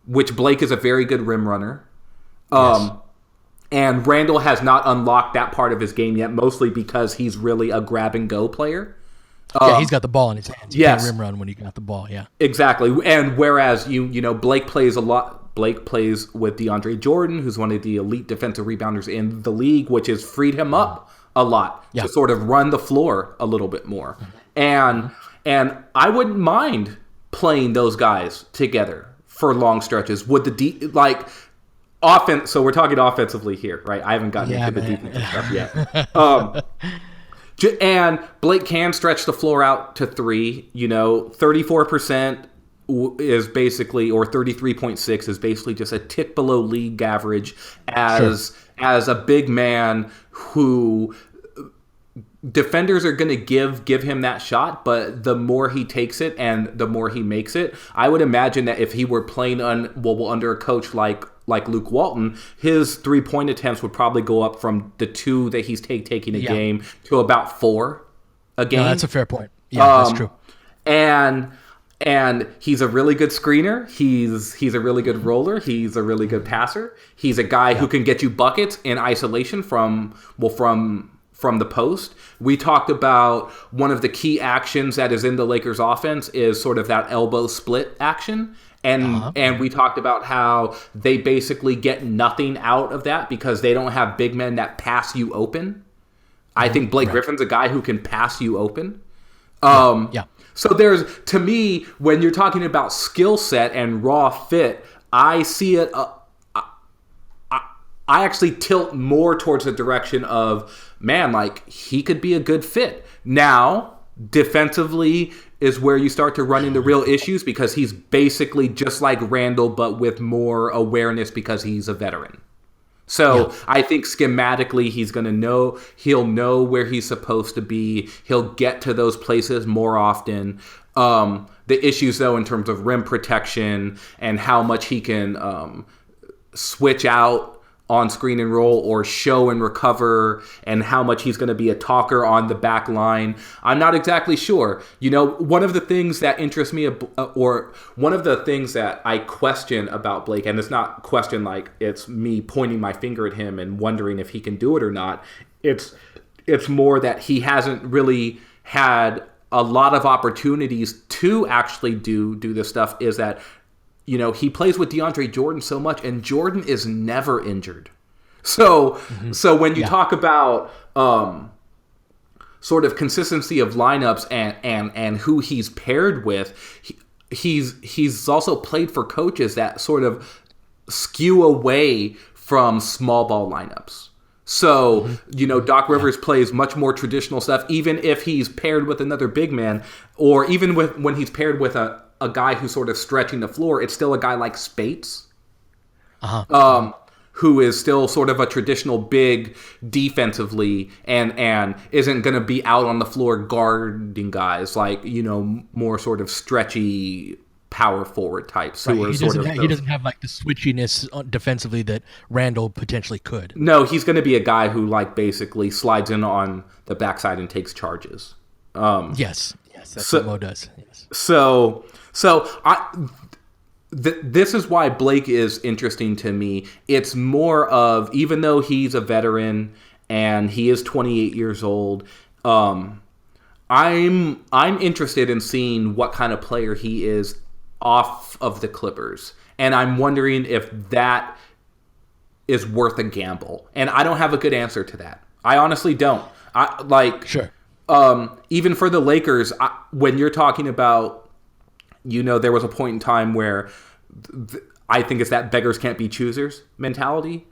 which Blake is a very good rim runner. And Randall has not unlocked that part of his game yet, mostly because he's really a grab-and-go player. He's got the ball in his hands. You can't rim run when you got the ball, Exactly. And whereas, Blake plays a lot. Blake plays with DeAndre Jordan, who's one of the elite defensive rebounders in the league, which has freed him up a lot to sort of run the floor a little bit more. And I wouldn't mind playing those guys together for long stretches. Would offense, so we're talking offensively here, right? I haven't gotten into the defensive stuff yet. And Blake can stretch the floor out to three. 34% is basically, or 33.6 is basically just a tick below league average as a big man who defenders are going to give him that shot, but the more he takes it and the more he makes it, I would imagine that if he were playing under a coach like Luke Walton, his 3-point attempts would probably go up from the 2 that he's taking a game to about 4 a game. No, that's a fair point. Yeah, that's true. And he's a really good screener. He's a really good roller. He's a really good passer. He's a guy who can get you buckets in isolation from the post. We talked about one of the key actions that is in the Lakers offense is sort of that elbow split action. And we talked about how they basically get nothing out of that because they don't have big men that pass you open. I think Blake Griffin's a guy who can pass you open. So there's, to me, when you're talking about skill set and raw fit, I see it. I actually tilt more towards the direction of, man, like he could be a good fit. Now, defensively is where you start to run into real issues because he's basically just like Randall, but with more awareness because he's a veteran. So I think schematically he'll know where he's supposed to be. He'll get to those places more often. The issues, though, in terms of rim protection and how much he can switch out on screen and roll or show and recover and how much he's going to be a talker on the back line, I'm not exactly sure. One of the things that interests me or one of the things that I question about Blake, and it's not question like it's me pointing my finger at him and wondering if he can do it or not. It's more that he hasn't really had a lot of opportunities to actually do this stuff, is that he plays with DeAndre Jordan so much, and Jordan is never injured. So when you talk about sort of consistency of lineups and who he's paired with, he's also played for coaches that sort of skew away from small ball lineups. So, Doc Rivers plays much more traditional stuff, even if he's paired with another big man, or even when he's paired with a guy who's sort of stretching the floor, it's still a guy like Spates, who is still sort of a traditional big defensively and isn't going to be out on the floor guarding guys like, more sort of stretchy power forward types. Right. He doesn't have like the switchiness defensively that Randall potentially could. No, he's going to be a guy who basically slides in on the backside and takes charges. Yes, that's what Mo does. Yes. So this is why Blake is interesting to me. It's more of, even though he's a veteran and he is 28 years old, I'm interested in seeing what kind of player he is off of the Clippers, and I'm wondering if that is worth a gamble. And I don't have a good answer to that. I honestly don't. Even for the Lakers, when you're talking about, there was a point in time where I think it's that beggars can't be choosers mentality.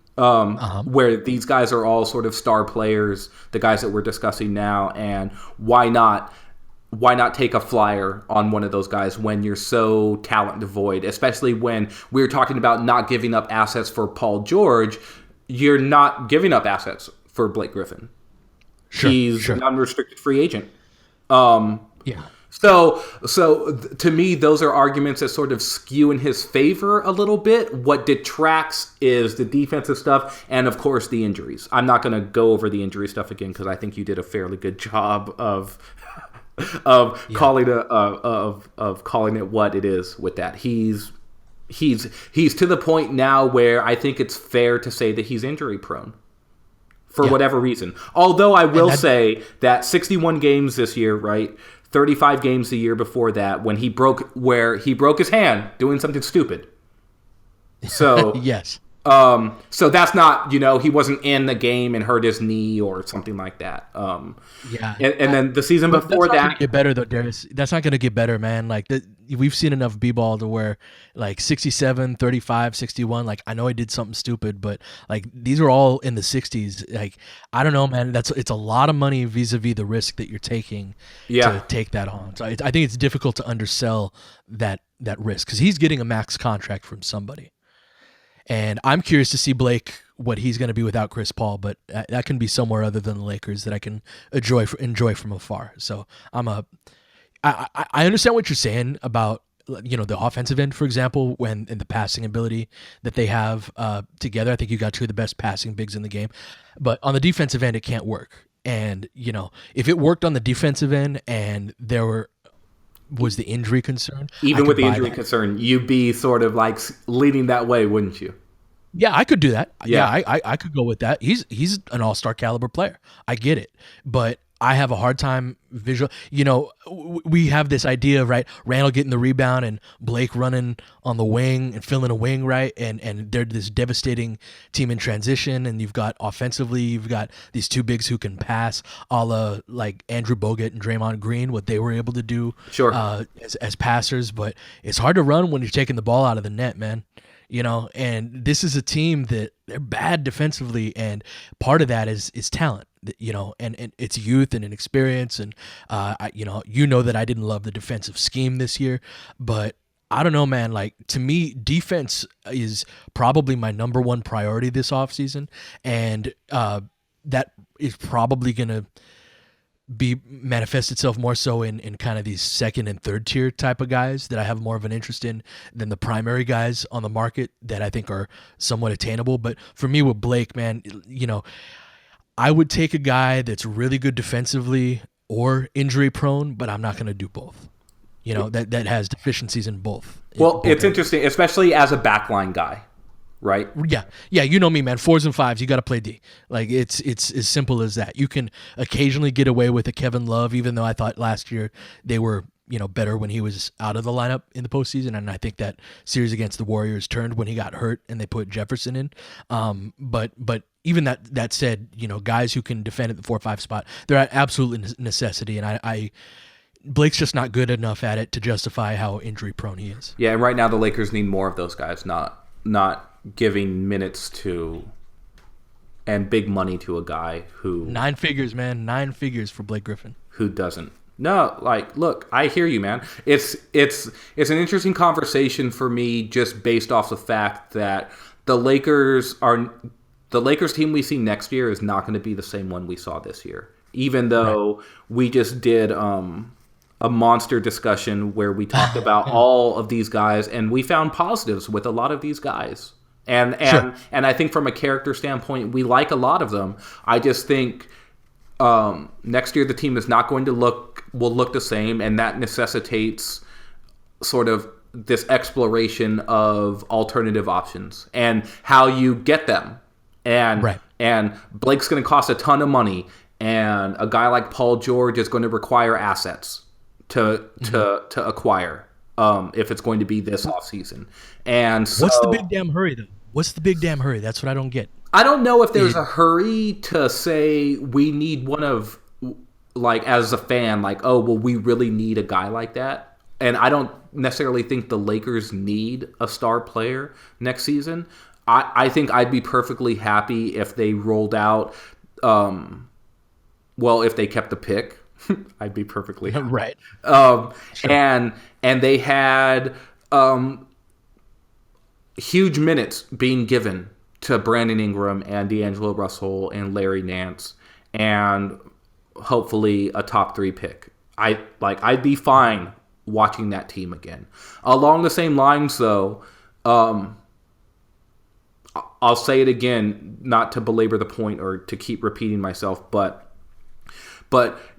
where these guys are all sort of star players, the guys that we're discussing now, and why not take a flyer on one of those guys when you're so talent devoid, especially when we're talking about not giving up assets for Paul George. You're not giving up assets for Blake Griffin. He's an unrestricted free agent. Yeah. So to me, those are arguments that sort of skew in his favor a little bit. What detracts is the defensive stuff and, of course, the injuries. I'm not going to go over the injury stuff again because I think you did a fairly good job of calling it what it is with that. He's to the point now where I think it's fair to say that he's injury prone for whatever reason. Although I will say that 61 games this year, right? 35 games the year before that, when he broke his hand doing something stupid. So yes. So that's not, he wasn't in the game and hurt his knee or something like that. And then the season before that's not that, gonna get better though, Darius. That's not going to get better, man. Like we've seen enough b-ball to where like 67, 35, 61. Like I know I did something stupid, but like these are all in the 60s. Like I don't know, man. It's a lot of money vis-a-vis the risk that you're taking to take that on. So I think it's difficult to undersell that risk because he's getting a max contract from somebody. And I'm curious to see Blake, what he's going to be without Chris Paul, but that can be somewhere other than the Lakers that I can enjoy from afar. So I understand what you're saying about the offensive end, for example, and the passing ability that they have together. I think you got two of the best passing bigs in the game, but on the defensive end, it can't work. And if it worked on the defensive end and was the injury concern, even with the injury concern, you'd be sort of like leaning that way, wouldn't you? Yeah, I could do that. Yeah, I could go with that. He's an all-star caliber player. I get it, but I have a hard time we have this idea, right? Randall getting the rebound and Blake running on the wing and filling a wing, right? And they're this devastating team in transition. And you've got offensively, you've got these two bigs who can pass, a la like Andrew Bogut and Draymond Green, what they were able to do as passers. But it's hard to run when you're taking the ball out of the net, man. And this is a team that they're bad defensively, and part of that is talent, and it's youth and inexperience. And that I didn't love the defensive scheme this year, but I don't know, man. Like to me, defense is probably my number one priority this offseason, and that is probably gonna manifest itself more so in kind of these second and third tier type of guys that I have more of an interest in than the primary guys on the market that I think are somewhat attainable. But for me with Blake, man, I would take a guy that's really good defensively or injury prone, but I'm not going to do both. That has deficiencies in both. Well, it's interesting, especially as a backline guy. Right. Yeah. You know me, man. 4s and 5s, you got to play D. Like it's as simple as that. You can occasionally get away with a Kevin Love, even though I thought last year they were, better when he was out of the lineup in the postseason. And I think that series against the Warriors turned when he got hurt and they put Jefferson in. But even that said, guys who can defend at the 4-5 spot, they're at absolute necessity. And Blake's just not good enough at it to justify how injury prone he is. Yeah. And right now the Lakers need more of those guys, not giving minutes to and big money to a guy who 9 figures, man, 9 figures for Blake Griffin, who doesn't. No, like, look, I hear you, man. It's an interesting conversation for me, just based off the fact that the Lakers team we see next year is not going to be the same one we saw this year, even though we just did a monster discussion where we talked about all of these guys and we found positives with a lot of these guys. And I think from a character standpoint, we like a lot of them. I just think next year the team is not going to look the same, and that necessitates sort of this exploration of alternative options and how you get them. And Blake's going to cost a ton of money, and a guy like Paul George is going to require assets to acquire. If it's going to be this offseason. And so, what's the big damn hurry, though? What's the big damn hurry? That's what I don't get. I don't know if there's a hurry to say we need one of, like, as a fan, like, oh, well, we really need a guy like that. And I don't necessarily think the Lakers need a star player next season. I think I'd be perfectly happy if they rolled out, if they kept the pick, I'd be perfectly happy. Right. Sure. And they had huge minutes being given to Brandon Ingram and D'Angelo Russell and Larry Nance, and hopefully a top 3 pick. I'd be fine watching that team again. Along the same lines, though, I'll say it again, not to belabor the point or to keep repeating myself, but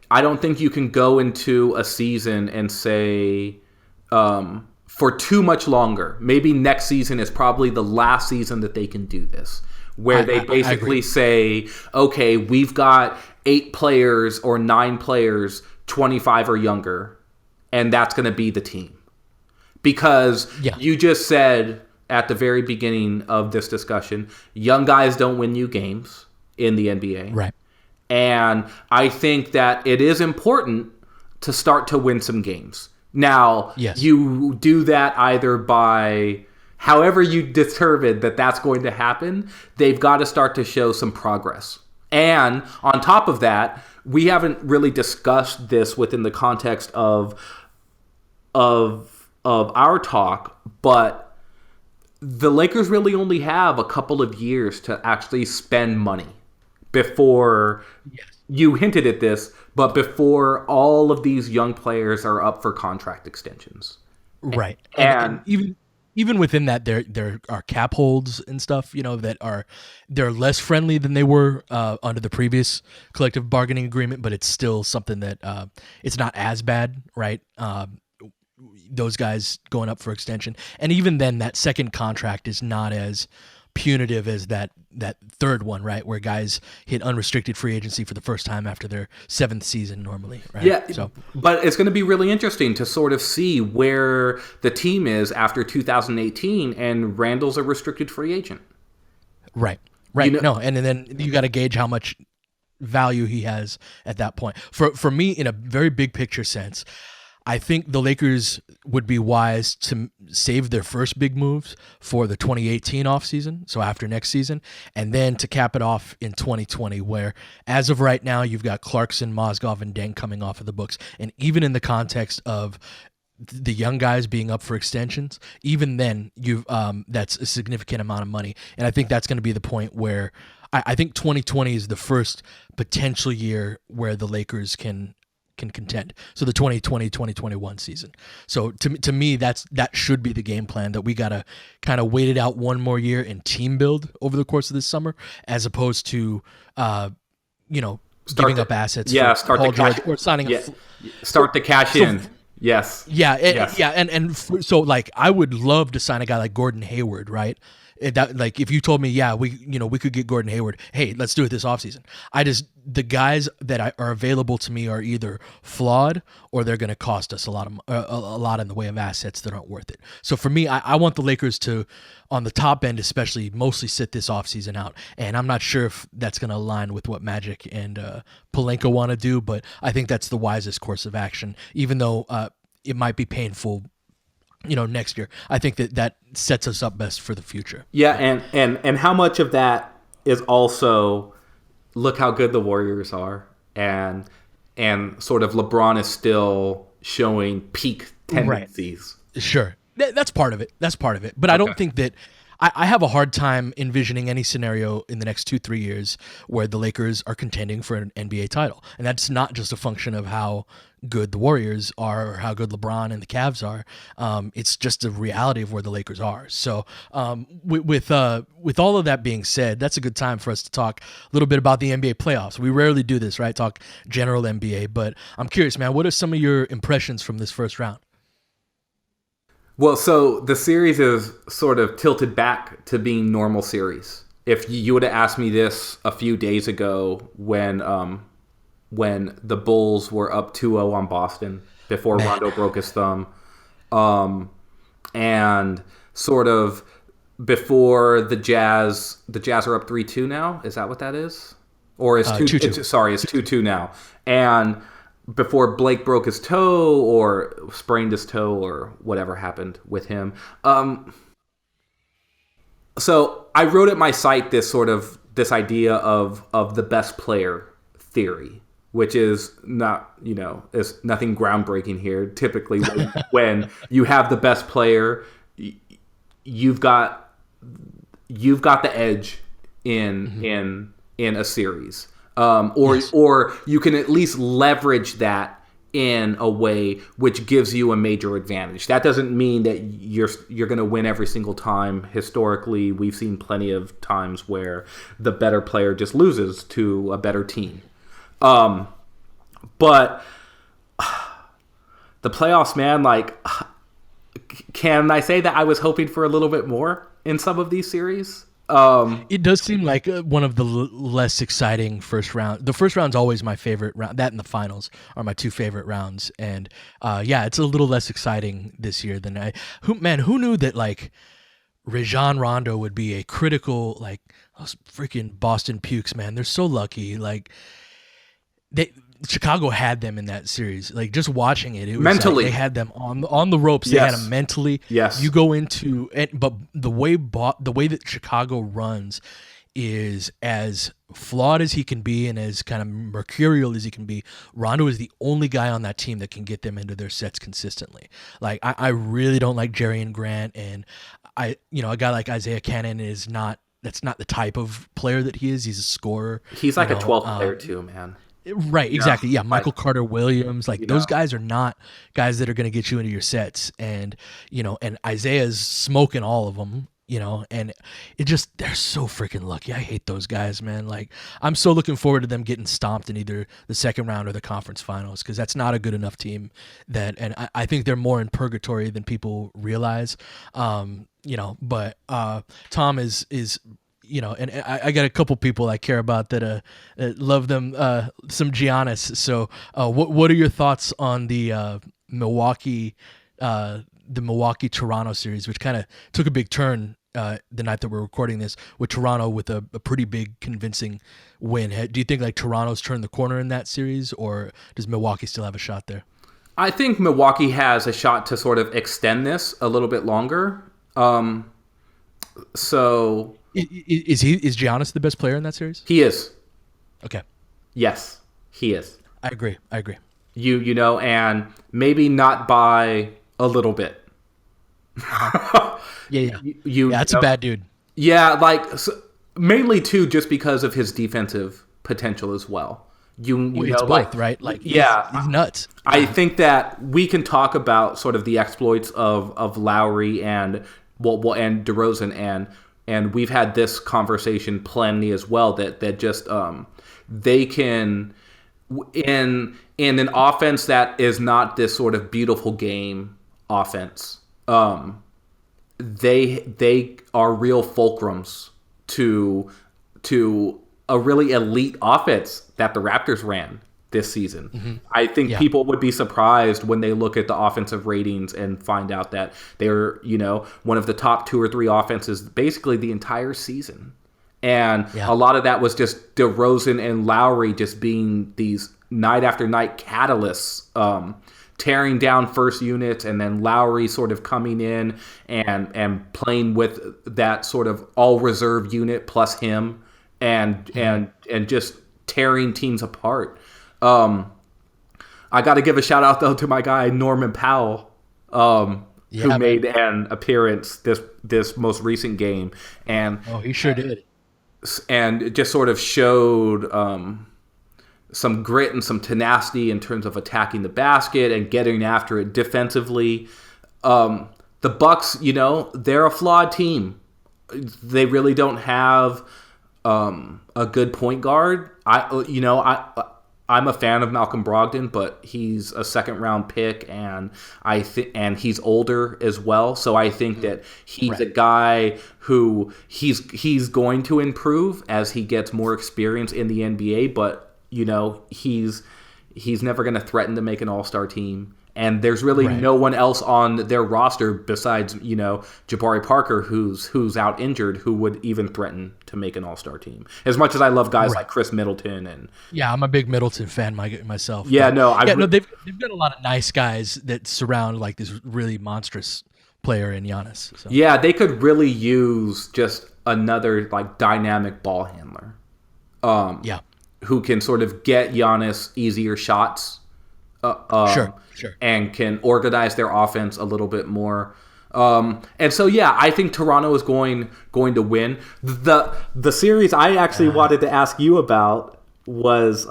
I don't think you can go into a season and say for too much longer. Maybe next season is probably the last season that they can do this, where they basically say, okay, we've got 8 players or 9 players, 25 or younger, and that's going to be the team. Because you just said at the very beginning of this discussion, young guys don't win you games in the NBA. Right. And I think that it is important to start to win some games. Now, you do that either by however you determine that that's going to happen, they've got to start to show some progress. And on top of that, we haven't really discussed this within the context of our talk, but the Lakers really only have a couple of years to actually spend money before you hinted at this, but before all of these young players are up for contract extensions. Right. And even within that, there are cap holds and stuff, they're less friendly than they were under the previous collective bargaining agreement, but it's still something that it's not as bad, right? Those guys going up for extension. And even then, that second contract is not as punitive as that third one, right? Where guys hit unrestricted free agency for the first time after their 7th season normally, right? Yeah, but it's going to be really interesting to sort of see where the team is after 2018, and Randall's a restricted free agent. Right. No, and then you got to gauge how much value he has at that point. For me, in a very big picture sense, I think the Lakers would be wise to save their first big moves for the 2018 offseason, so after next season, and then to cap it off in 2020, where as of right now, you've got Clarkson, Mozgov, and Deng coming off of the books. And even in the context of the young guys being up for extensions, even then, that's a significant amount of money. And I think that's going to be the point where I think 2020 is the first potential year where the Lakers can contend. So the 2020-2021 season. So to me, that should be the game plan, that we got to kind of wait it out one more year and team build over the course of this summer, as opposed to, giving up assets. Start Paul to cash, George, or signing start to cash in. Yes. So like, I would love to sign a guy like Gordon Hayward, right? That, like, if you told me, we could get Gordon Hayward, hey, let's do it this offseason. The guys that are available to me are either flawed or they're going to cost us a lot in the way of assets that aren't worth it. So for me, I want the Lakers to, on the top end especially, mostly sit this offseason out. And I'm not sure if that's going to align with what Magic and Pelinka want to do, but I think that's the wisest course of action, even though it might be painful next year. I think that sets us up best for the future. Yeah, and how much of that is also, look how good the Warriors are, and sort of LeBron is still showing peak tendencies. Right. Sure. That's part of it. But I don't think that I have a hard time envisioning any scenario in the next 2-3 years where the Lakers are contending for an NBA title. And that's not just a function of how good the Warriors are or how good LeBron and the Cavs are. It's just a reality of where the Lakers are. So with all of that being said, that's a good time for us to talk a little bit about the NBA playoffs. We rarely do this, right? Talk general NBA, but I'm curious, man, what are some of your impressions from this first round? Well, so the series is sort of tilted back to being normal series. If you would have asked me this a few days ago when the Bulls were up 2-0 on Boston before Rondo broke his thumb, and sort of before the Jazz are up 3-2 now. Is that what that is? Or is 2-2? It's 2-2 now. And before Blake broke his toe or sprained his toe or whatever happened with him. So I wrote at my site this idea of the best player theory, which is not, is nothing groundbreaking here. Typically, when you have the best player, you've got the edge in a series, or you can at least leverage that in a way which gives you a major advantage. That doesn't mean that you're going to win every single time. Historically, we've seen plenty of times where the better player just loses to a better team. But the playoffs, man, like, can I say that I was hoping for a little bit more in some of these series? It does seem like one of the less exciting first round. The first round's always my favorite round. That and the finals are my two favorite rounds. And it's a little less exciting this year than who knew that like Rajon Rondo would be a critical, like, those freaking Boston Pukes, man. They're so lucky. Like, Chicago had them in that series. Like, just watching it was mentally, like they had them on the ropes. They had them mentally. Yes. You go into it, but the way that Chicago runs is as flawed as he can be and as kind of mercurial as he can be. Rondo is the only guy on that team that can get them into their sets consistently. Like, I really don't like Jerry Grant, and a guy like Isaiah Cannon that's not the type of player that he is. He's a scorer. He's like a 12th player too, man. Right, exactly. Yeah, Michael Carter Williams, like those guys are not guys that are going to get you into your sets, and and Isaiah's smoking all of them, and they're so freaking lucky. I hate those guys, man. Like, I'm so looking forward to them getting stomped in either the second round or the conference finals, because that's not a good enough team. And I think they're more in purgatory than people realize. But Tom is. And I got a couple people I care about that love them, some Giannis. So what are your thoughts on the Milwaukee Toronto series, which kind of took a big turn the night that we're recording this, with Toronto with a pretty big convincing win? Do you think like Toronto's turned the corner in that series, or does Milwaukee still have a shot there? I think Milwaukee has a shot to sort of extend this a little bit longer. So... Is Giannis the best player in that series? He is. Okay. Yes, he is. I agree. And maybe not by a little bit. Yeah. That's a bad dude. Yeah, mainly too just because of his defensive potential as well. It's both, right? Like, he's nuts. I think that we can talk about sort of the exploits of Lowry and DeRozan, and we've had this conversation plenty as well, that just they can, in an offense that is not this sort of beautiful game offense, they are real fulcrums to a really elite offense that the Raptors ran this season. Mm-hmm. I think people would be surprised when they look at the offensive ratings and find out that they're, one of the top 2 or 3 offenses basically the entire season. And a lot of that was just DeRozan and Lowry just being these night after night catalysts, tearing down first units, and then Lowry sort of coming in and playing with that sort of all reserve unit plus him and just tearing teams apart. I got to give a shout out though to my guy Norman Powell, who made an appearance this most recent game, and he sure did, and it just sort of showed some grit and some tenacity in terms of attacking the basket and getting after it defensively. The Bucks, they're a flawed team. They really don't have a good point guard. I'm a fan of Malcolm Brogdon, but he's a second round pick, and and he's older as well. So I think that he's a guy who he's going to improve as he gets more experience in the NBA. But he's never going to threaten to make an All-Star team. And there's really no one else on their roster besides, Jabari Parker, who's out injured, who would even threaten to make an All-Star team. As much as I love guys like Chris Middleton and I'm a big Middleton fan myself. Yeah, they've got a lot of nice guys that surround like this really monstrous player in Giannis. So. Yeah, they could really use just another like dynamic ball handler. Who can sort of get Giannis easier shots. Sure. And can organize their offense a little bit more. And so, yeah, I think Toronto is going to win. The series I actually wanted to ask you about was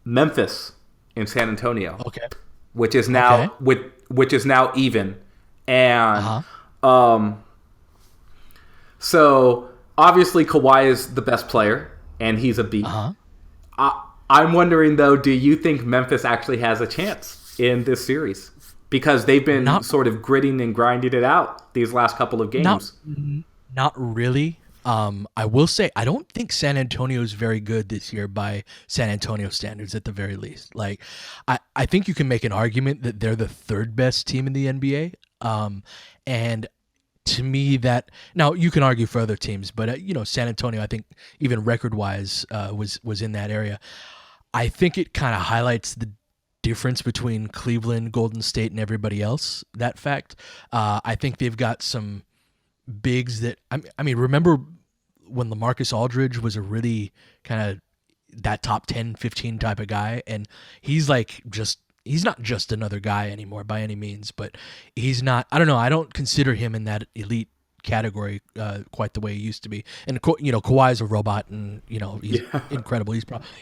Memphis in San Antonio. Okay. Which is now which is now even. And so obviously Kawhi is the best player and he's a beast. I'm wondering, though, do you think Memphis actually has a chance in this series? Because they've been sort of gritting and grinding it out these last couple of games. Not really. I will say, I don't think San Antonio is very good this year by San Antonio standards at the very least. Like, I think you can make an argument that they're the third best team in the NBA. And to me that, now you can argue for other teams, but San Antonio, I think even record wise, was in that area. I think it kind of highlights the difference between Cleveland, Golden State, and everybody else. That fact, I think they've got some bigs that I mean, remember when LaMarcus Aldridge was a really kind of that top 10, 15 type of guy, and he's not just another guy anymore by any means, but he's not, I don't know, I don't consider him in that elite category quite the way he used to be. And Kawhi is a robot, and he's incredible.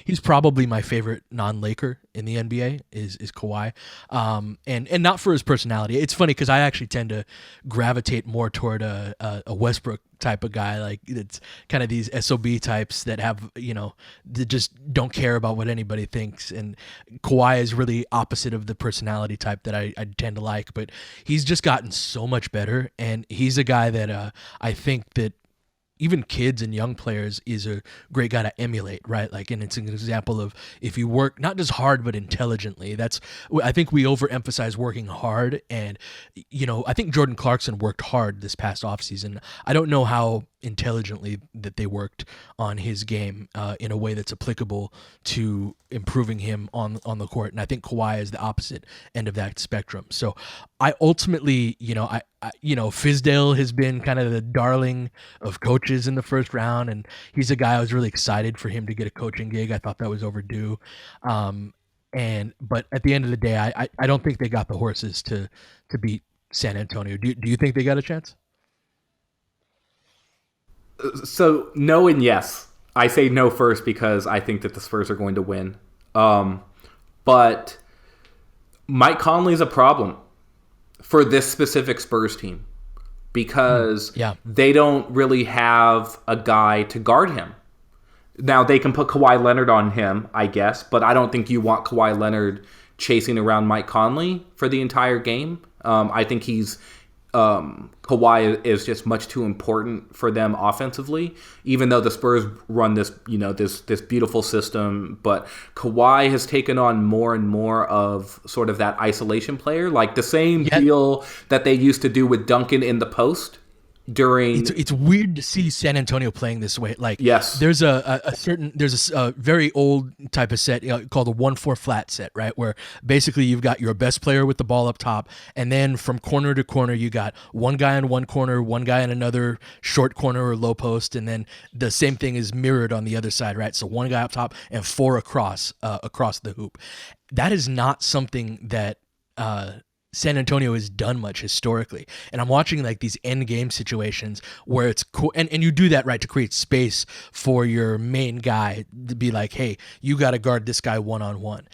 He's probably my favorite non-Laker in the NBA is Kawhi, and not for his personality. It's funny because I actually tend to gravitate more toward a Westbrook type of guy. Like, it's kind of these SOB types that have that just don't care about what anybody thinks. And Kawhi is really opposite of the personality type that I tend to like. But he's just gotten so much better, and he's a guy that I think that even kids and young players is a great guy to emulate, right? Like, and it's an example of if you work not just hard but intelligently. I think we overemphasize working hard, and I think Jordan Clarkson worked hard this past offseason. I don't know how intelligently that they worked on his game in a way that's applicable to improving him on the court, and I think Kawhi is the opposite end of that spectrum. So I ultimately, Fizdale has been kind of the darling of coaches in the first round, and he's a guy I was really excited for him to get a coaching gig. I thought that was overdue. But at the end of the day, I don't think they got the horses to beat San Antonio. Do you think they got a chance? So no and yes. I say no first because I think that the Spurs are going to win. But Mike Conley is a problem for this specific Spurs team because they don't really have a guy to guard him. Now, they can put Kawhi Leonard on him, I guess, but I don't think you want Kawhi Leonard chasing around Mike Conley for the entire game. I think Kawhi is just much too important for them offensively, even though the Spurs run this beautiful system. But Kawhi has taken on more and more of sort of that isolation player, like the same deal that they used to do with Duncan in the post. It's weird to see San Antonio playing this way. Like, yes, there's a very old type of set called the 1-4 flat set, right? Where basically you've got your best player with the ball up top, and then from corner to corner you got one guy in one corner, one guy in another short corner or low post, and then the same thing is mirrored on the other side, right? So one guy up top and four across the hoop. That is not something that San Antonio has done much historically. And I'm watching like these end game situations where it's cool. And you do that, right, to create space for your main guy to be like, hey, you got to guard this guy one-on-one.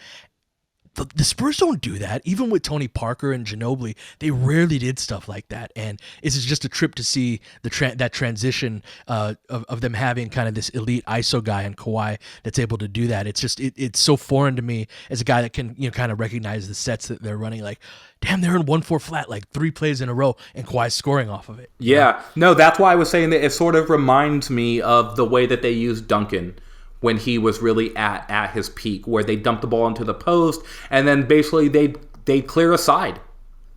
The Spurs don't do that. Even with Tony Parker and Ginobili, they rarely did stuff like that. And it's just a trip to see that transition of them having kind of this elite ISO guy and Kawhi that's able to do that. It's just it's so foreign to me as a guy that can kind of recognize the sets that they're running. Like, damn, they're in 1-4 flat like 3 plays in a row, and Kawhi's scoring off of it. Yeah, no, that's why I was saying that it sort of reminds me of the way that they used Duncan when he was really at his peak, where they dump the ball into the post, and then basically they clear a side,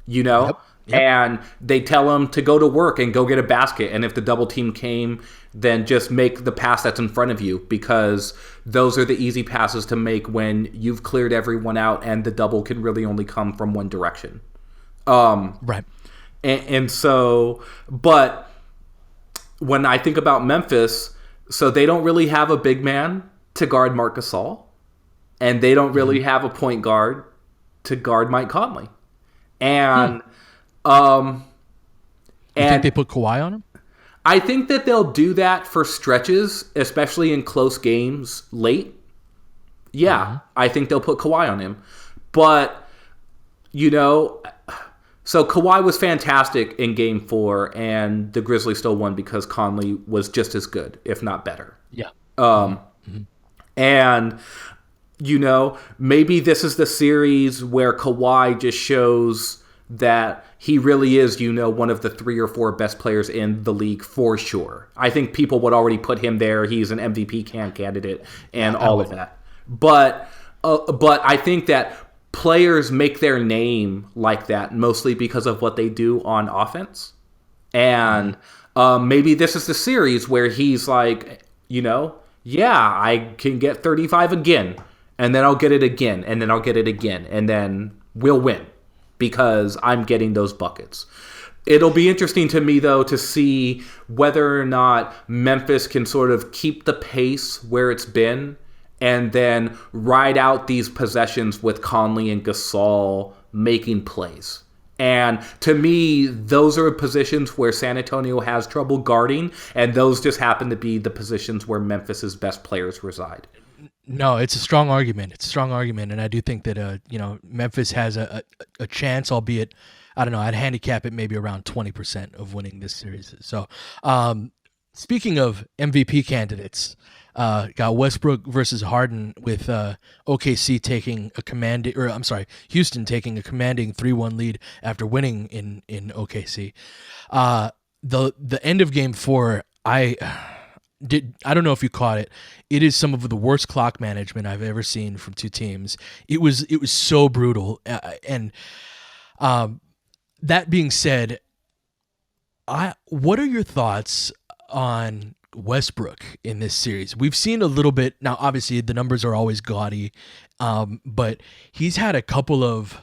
Yep. And they tell him to go to work and go get a basket, and if the double team came, then just make the pass that's in front of you, because those are the easy passes to make when you've cleared everyone out and the double can really only come from one direction. Right. And so, but when I think about Memphis, so they don't really have a big man to guard Marc Gasol, and they don't really have a point guard to guard Mike Conley. And you think they put Kawhi on him? I think that they'll do that for stretches, especially in close games late. Yeah, I think they'll put Kawhi on him. But, so Kawhi was fantastic in Game 4, and the Grizzlies still won because Conley was just as good, if not better. Yeah. And, maybe this is the series where Kawhi just shows that he really is, one of the 3 or 4 best players in the league for sure. I think people would already put him there. He's an MVP candidate and all of that. But I think that players make their name like that mostly because of what they do on offense. And maybe this is the series where he's like, I can get 35 again, and then I'll get it again, and then I'll get it again, and then we'll win because I'm getting those buckets. It'll be interesting to me, though, to see whether or not Memphis can sort of keep the pace where it's been and then ride out these possessions with Conley and Gasol making plays. And to me, those are positions where San Antonio has trouble guarding, and those just happen to be the positions where Memphis's best players reside. No, it's a strong argument. And I do think that Memphis has a chance, albeit I don't know. I'd handicap it maybe around 20% of winning this series. So, speaking of MVP candidates, got Westbrook versus Harden with OKC taking Houston taking a commanding 3-1 lead after winning in OKC. The end of Game 4, I don't know if you caught it. It is some of the worst clock management I've ever seen from two teams. It was so brutal. And that being said, what are your thoughts on Westbrook in this series? We've seen a little bit now. Obviously, the numbers are always gaudy, but he's had a couple of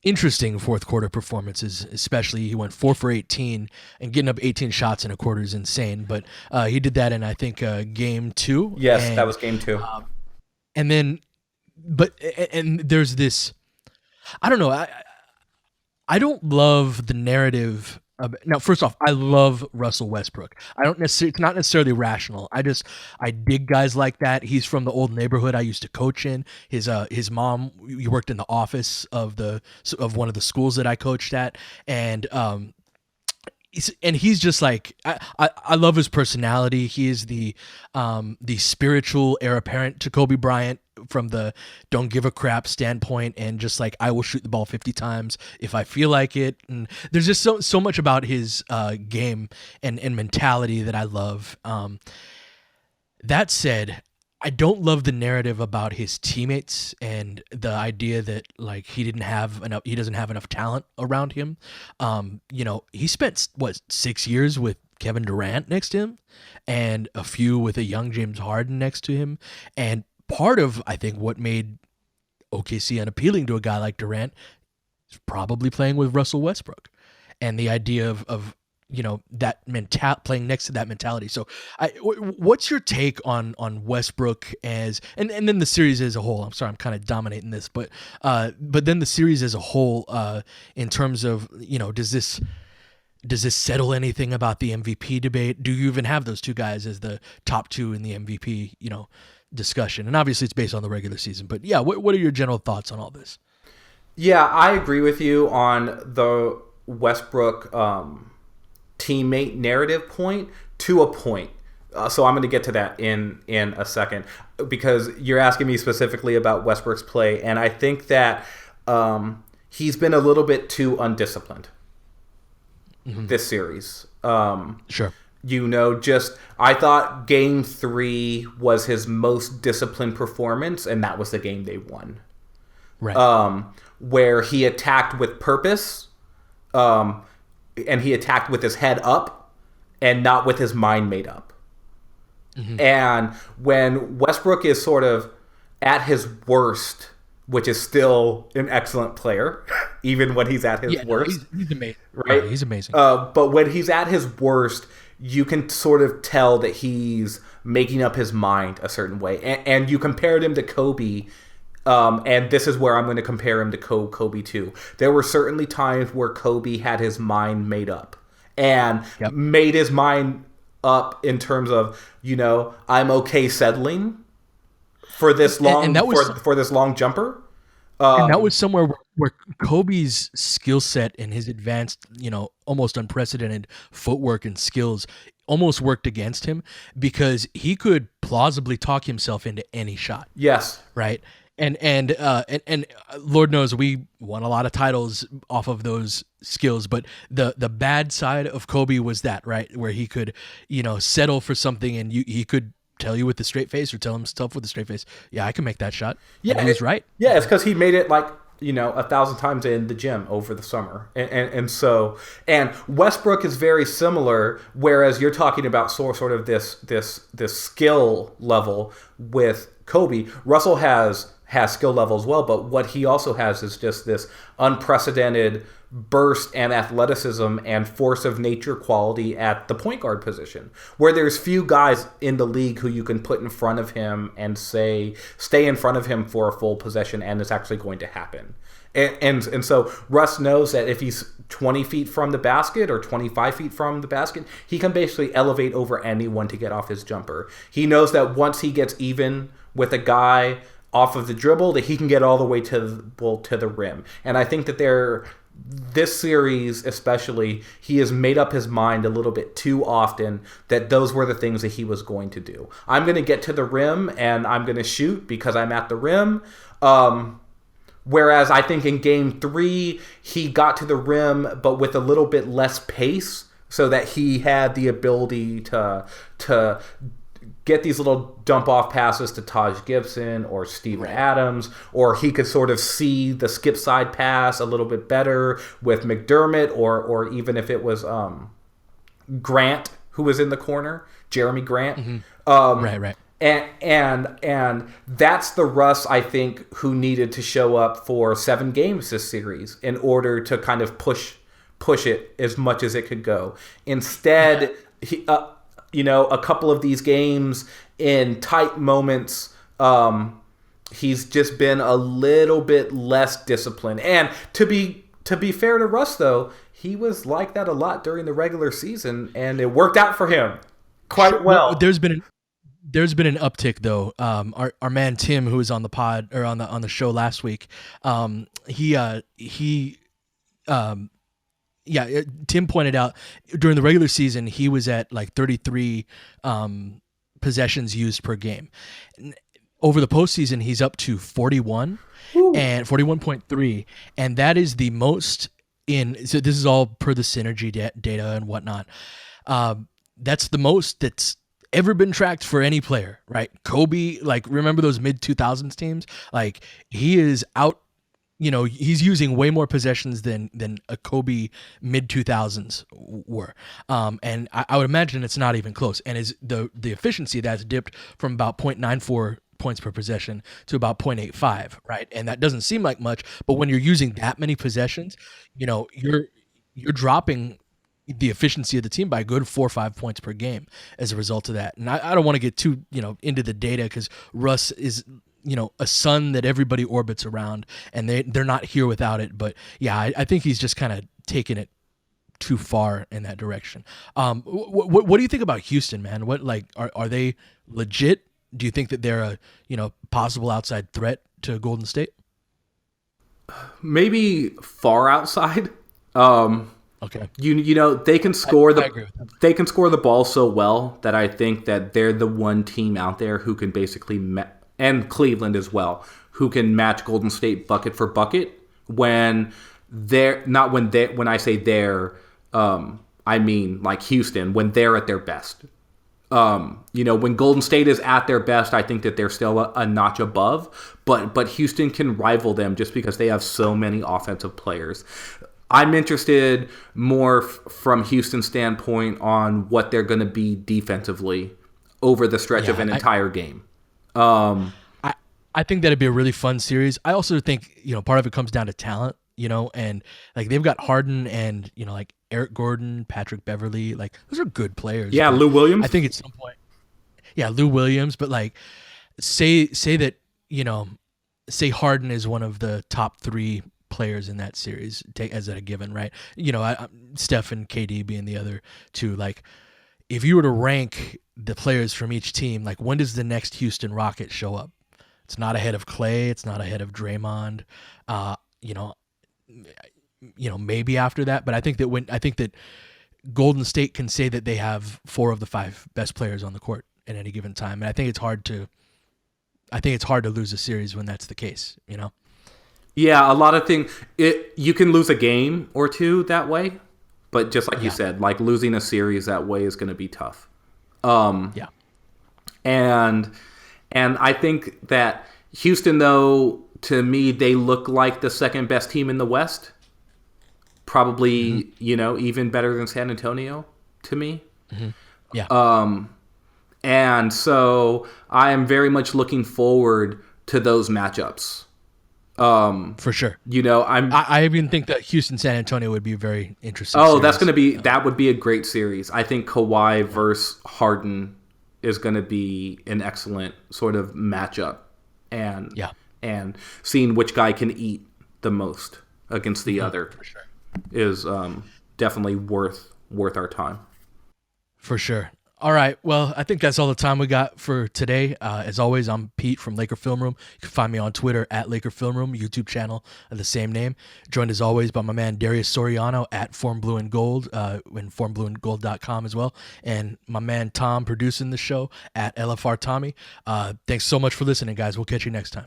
interesting fourth quarter performances. Especially, he went 4 for 18 and getting up 18 shots in a quarter is insane. But he did that in Game 2. Yes, that was Game 2. And there's this. I don't know. I don't love the narrative. Now, first off, I love Russell Westbrook. It's not necessarily rational. I dig guys like that. He's from the old neighborhood I used to coach in. His mom, he worked in the office of one of the schools that I coached at, and he's just like I love his personality. He is the spiritual heir apparent to Kobe Bryant from the don't give a crap standpoint, and just like I will shoot the ball 50 times if I feel like it. And there's just so much about his game and mentality that I love. That said, I don't love the narrative about his teammates and the idea that like he doesn't have enough talent around him. He spent 6 years with Kevin Durant next to him and a few with a young James Harden next to him. And part of, I think, what made OKC unappealing to a guy like Durant is probably playing with Russell Westbrook and the idea of that playing next to that mentality. So what's your take on Westbrook and then the series as a whole? I'm sorry, I'm kind of dominating this, but then the series as a whole, in terms of, does this settle anything about the MVP debate? Do you even have those two guys as the top two in the MVP, discussion? And obviously it's based on the regular season, but yeah, what are your general thoughts on all this? Yeah, I agree with you on the Westbrook teammate narrative point to a point. So I'm going to get to that in a second, because you're asking me specifically about Westbrook's play, and I think that he's been a little bit too undisciplined this series. Sure. I thought Game 3 was his most disciplined performance, and that was the game they won. Right. Where he attacked with purpose, and he attacked with his head up and not with his mind made up. And when Westbrook is sort of at his worst, which is still an excellent player, even when he's at his worst. He's amazing. Right? Yeah, he's amazing. But when he's at his worst, you can sort of tell that he's making up his mind a certain way. And you compared him to Kobe, and this is where I'm going to compare him to Kobe too. There were certainly times where Kobe had his mind made up and made his mind up in terms of, I'm okay settling for this long and that was, for this long jumper. And that was somewhere where Kobe's skill set and his advanced, almost unprecedented footwork and skills almost worked against him, because he could plausibly talk himself into any shot. Yes. Right. And Lord knows we won a lot of titles off of those skills, but the bad side of Kobe was that, right, where he could, settle for something, and he could tell you with a straight face, or tell himself with a straight face, yeah, I can make that shot. Yeah, and he's right. Yeah, it's because he made it 1,000 times in the gym over the summer, and Westbrook is very similar. Whereas you're talking about sort of this skill level with Kobe, Russell has skill level as well, but what he also has is just this unprecedented burst and athleticism and force of nature quality at the point guard position, where there's few guys in the league who you can put in front of him and say, stay in front of him for a full possession, and it's actually going to happen. And so Russ knows that if he's 20 feet from the basket or 25 feet from the basket, he can basically elevate over anyone to get off his jumper. He knows that once he gets even with a guy off of the dribble, that he can get all the way to the rim. And I think that this series especially, he has made up his mind a little bit too often that those were the things that he was going to do. I'm going to get to the rim and I'm going to shoot because I'm at the rim. Whereas I think in game 3, he got to the rim, but with a little bit less pace, so that he had the ability to get these little dump-off passes to Taj Gibson or Steven Adams, or he could sort of see the skip side pass a little bit better with McDermott, or even if it was Grant who was in the corner, Jeremy Grant. Mm-hmm. Right. And that's the Russ, I think, who needed to show up for 7 games this series in order to kind of push it as much as it could go. Instead, he, a couple of these games in tight moments, he's just been a little bit less disciplined. And to be fair to Russ, though, he was like that a lot during the regular season, and it worked out for him quite well. There's been an uptick, though. Our man Tim, who was on the pod or on the show last week, Tim pointed out during the regular season he was at like 33 possessions used per game. Over the postseason, he's up to 41 and 41.3, and that is the most in. So this is all per the synergy data and whatnot. That's the most that's ever been tracked for any player, right? Kobe, remember those mid 2000s teams? He is out. He's using way more possessions than a Kobe mid 2000s were. And I would imagine it's not even close. And is the efficiency that's dipped from about 0.94 points per possession to about 0.85, right? And that doesn't seem like much, but when you're using that many possessions, you're dropping the efficiency of the team by a good 4 or 5 points per game as a result of that. And I don't want to get too, into the data, because Russ is, a sun that everybody orbits around, and they're not here without it. But yeah, I think he's just kind of taken it too far in that direction. What do you think about Houston, man? What, are they legit? Do you think that they're a, possible outside threat to Golden State? Maybe far outside. Okay. They can score I agree with that. They can score the ball so well that I think that they're the one team out there who can basically and Cleveland as well, who can match Golden State bucket for bucket when I say they're, I mean like Houston, when they're at their best. When Golden State is at their best, I think that they're still a notch above, but Houston can rival them just because they have so many offensive players. I'm interested more from Houston's standpoint on what they're going to be defensively over the stretch of an entire game. I think that'd be a really fun series. I also think, part of it comes down to talent. and like they've got Harden and like Eric Gordon, Patrick Beverly, like those are good players. Yeah, but Lou Williams. I think at some point, yeah, Lou Williams, but like say that say Harden is one of the top 3 players in that series, take as a given, right? Steph and KD being the other 2. Like, if you were to rank the players from each team, like when does the next Houston Rocket show up? It's not ahead of Clay. It's not ahead of Draymond. Maybe after that. But I think that Golden State can say that they have 4 of the 5 best players on the court at any given time, and I think it's hard to lose a series when that's the case. Yeah, a lot of things. You can lose a game or 2 that way, but just like you said, like losing a series that way is going to be tough. Yeah. And I think that Houston, though, to me, they look like the second best team in the West. Probably, even better than San Antonio to me. Mm-hmm. Yeah. And so I am very much looking forward to those matchups. For sure. I even think that Houston San Antonio would be a very interesting series. That would be a great series. I think Kawhi versus Harden is going to be an excellent sort of matchup, and seeing which guy can eat the most against the other for sure is definitely worth our time. For sure. All right. Well, I think that's all the time we got for today. As always, I'm Pete from Laker Film Room. You can find me on Twitter at Laker Film Room, YouTube channel of the same name. Joined as always by my man Darius Soriano at Form Blue and Gold, and formblueandgold.com as well. And my man Tom producing the show at LFR Tommy. Thanks so much for listening, guys. We'll catch you next time.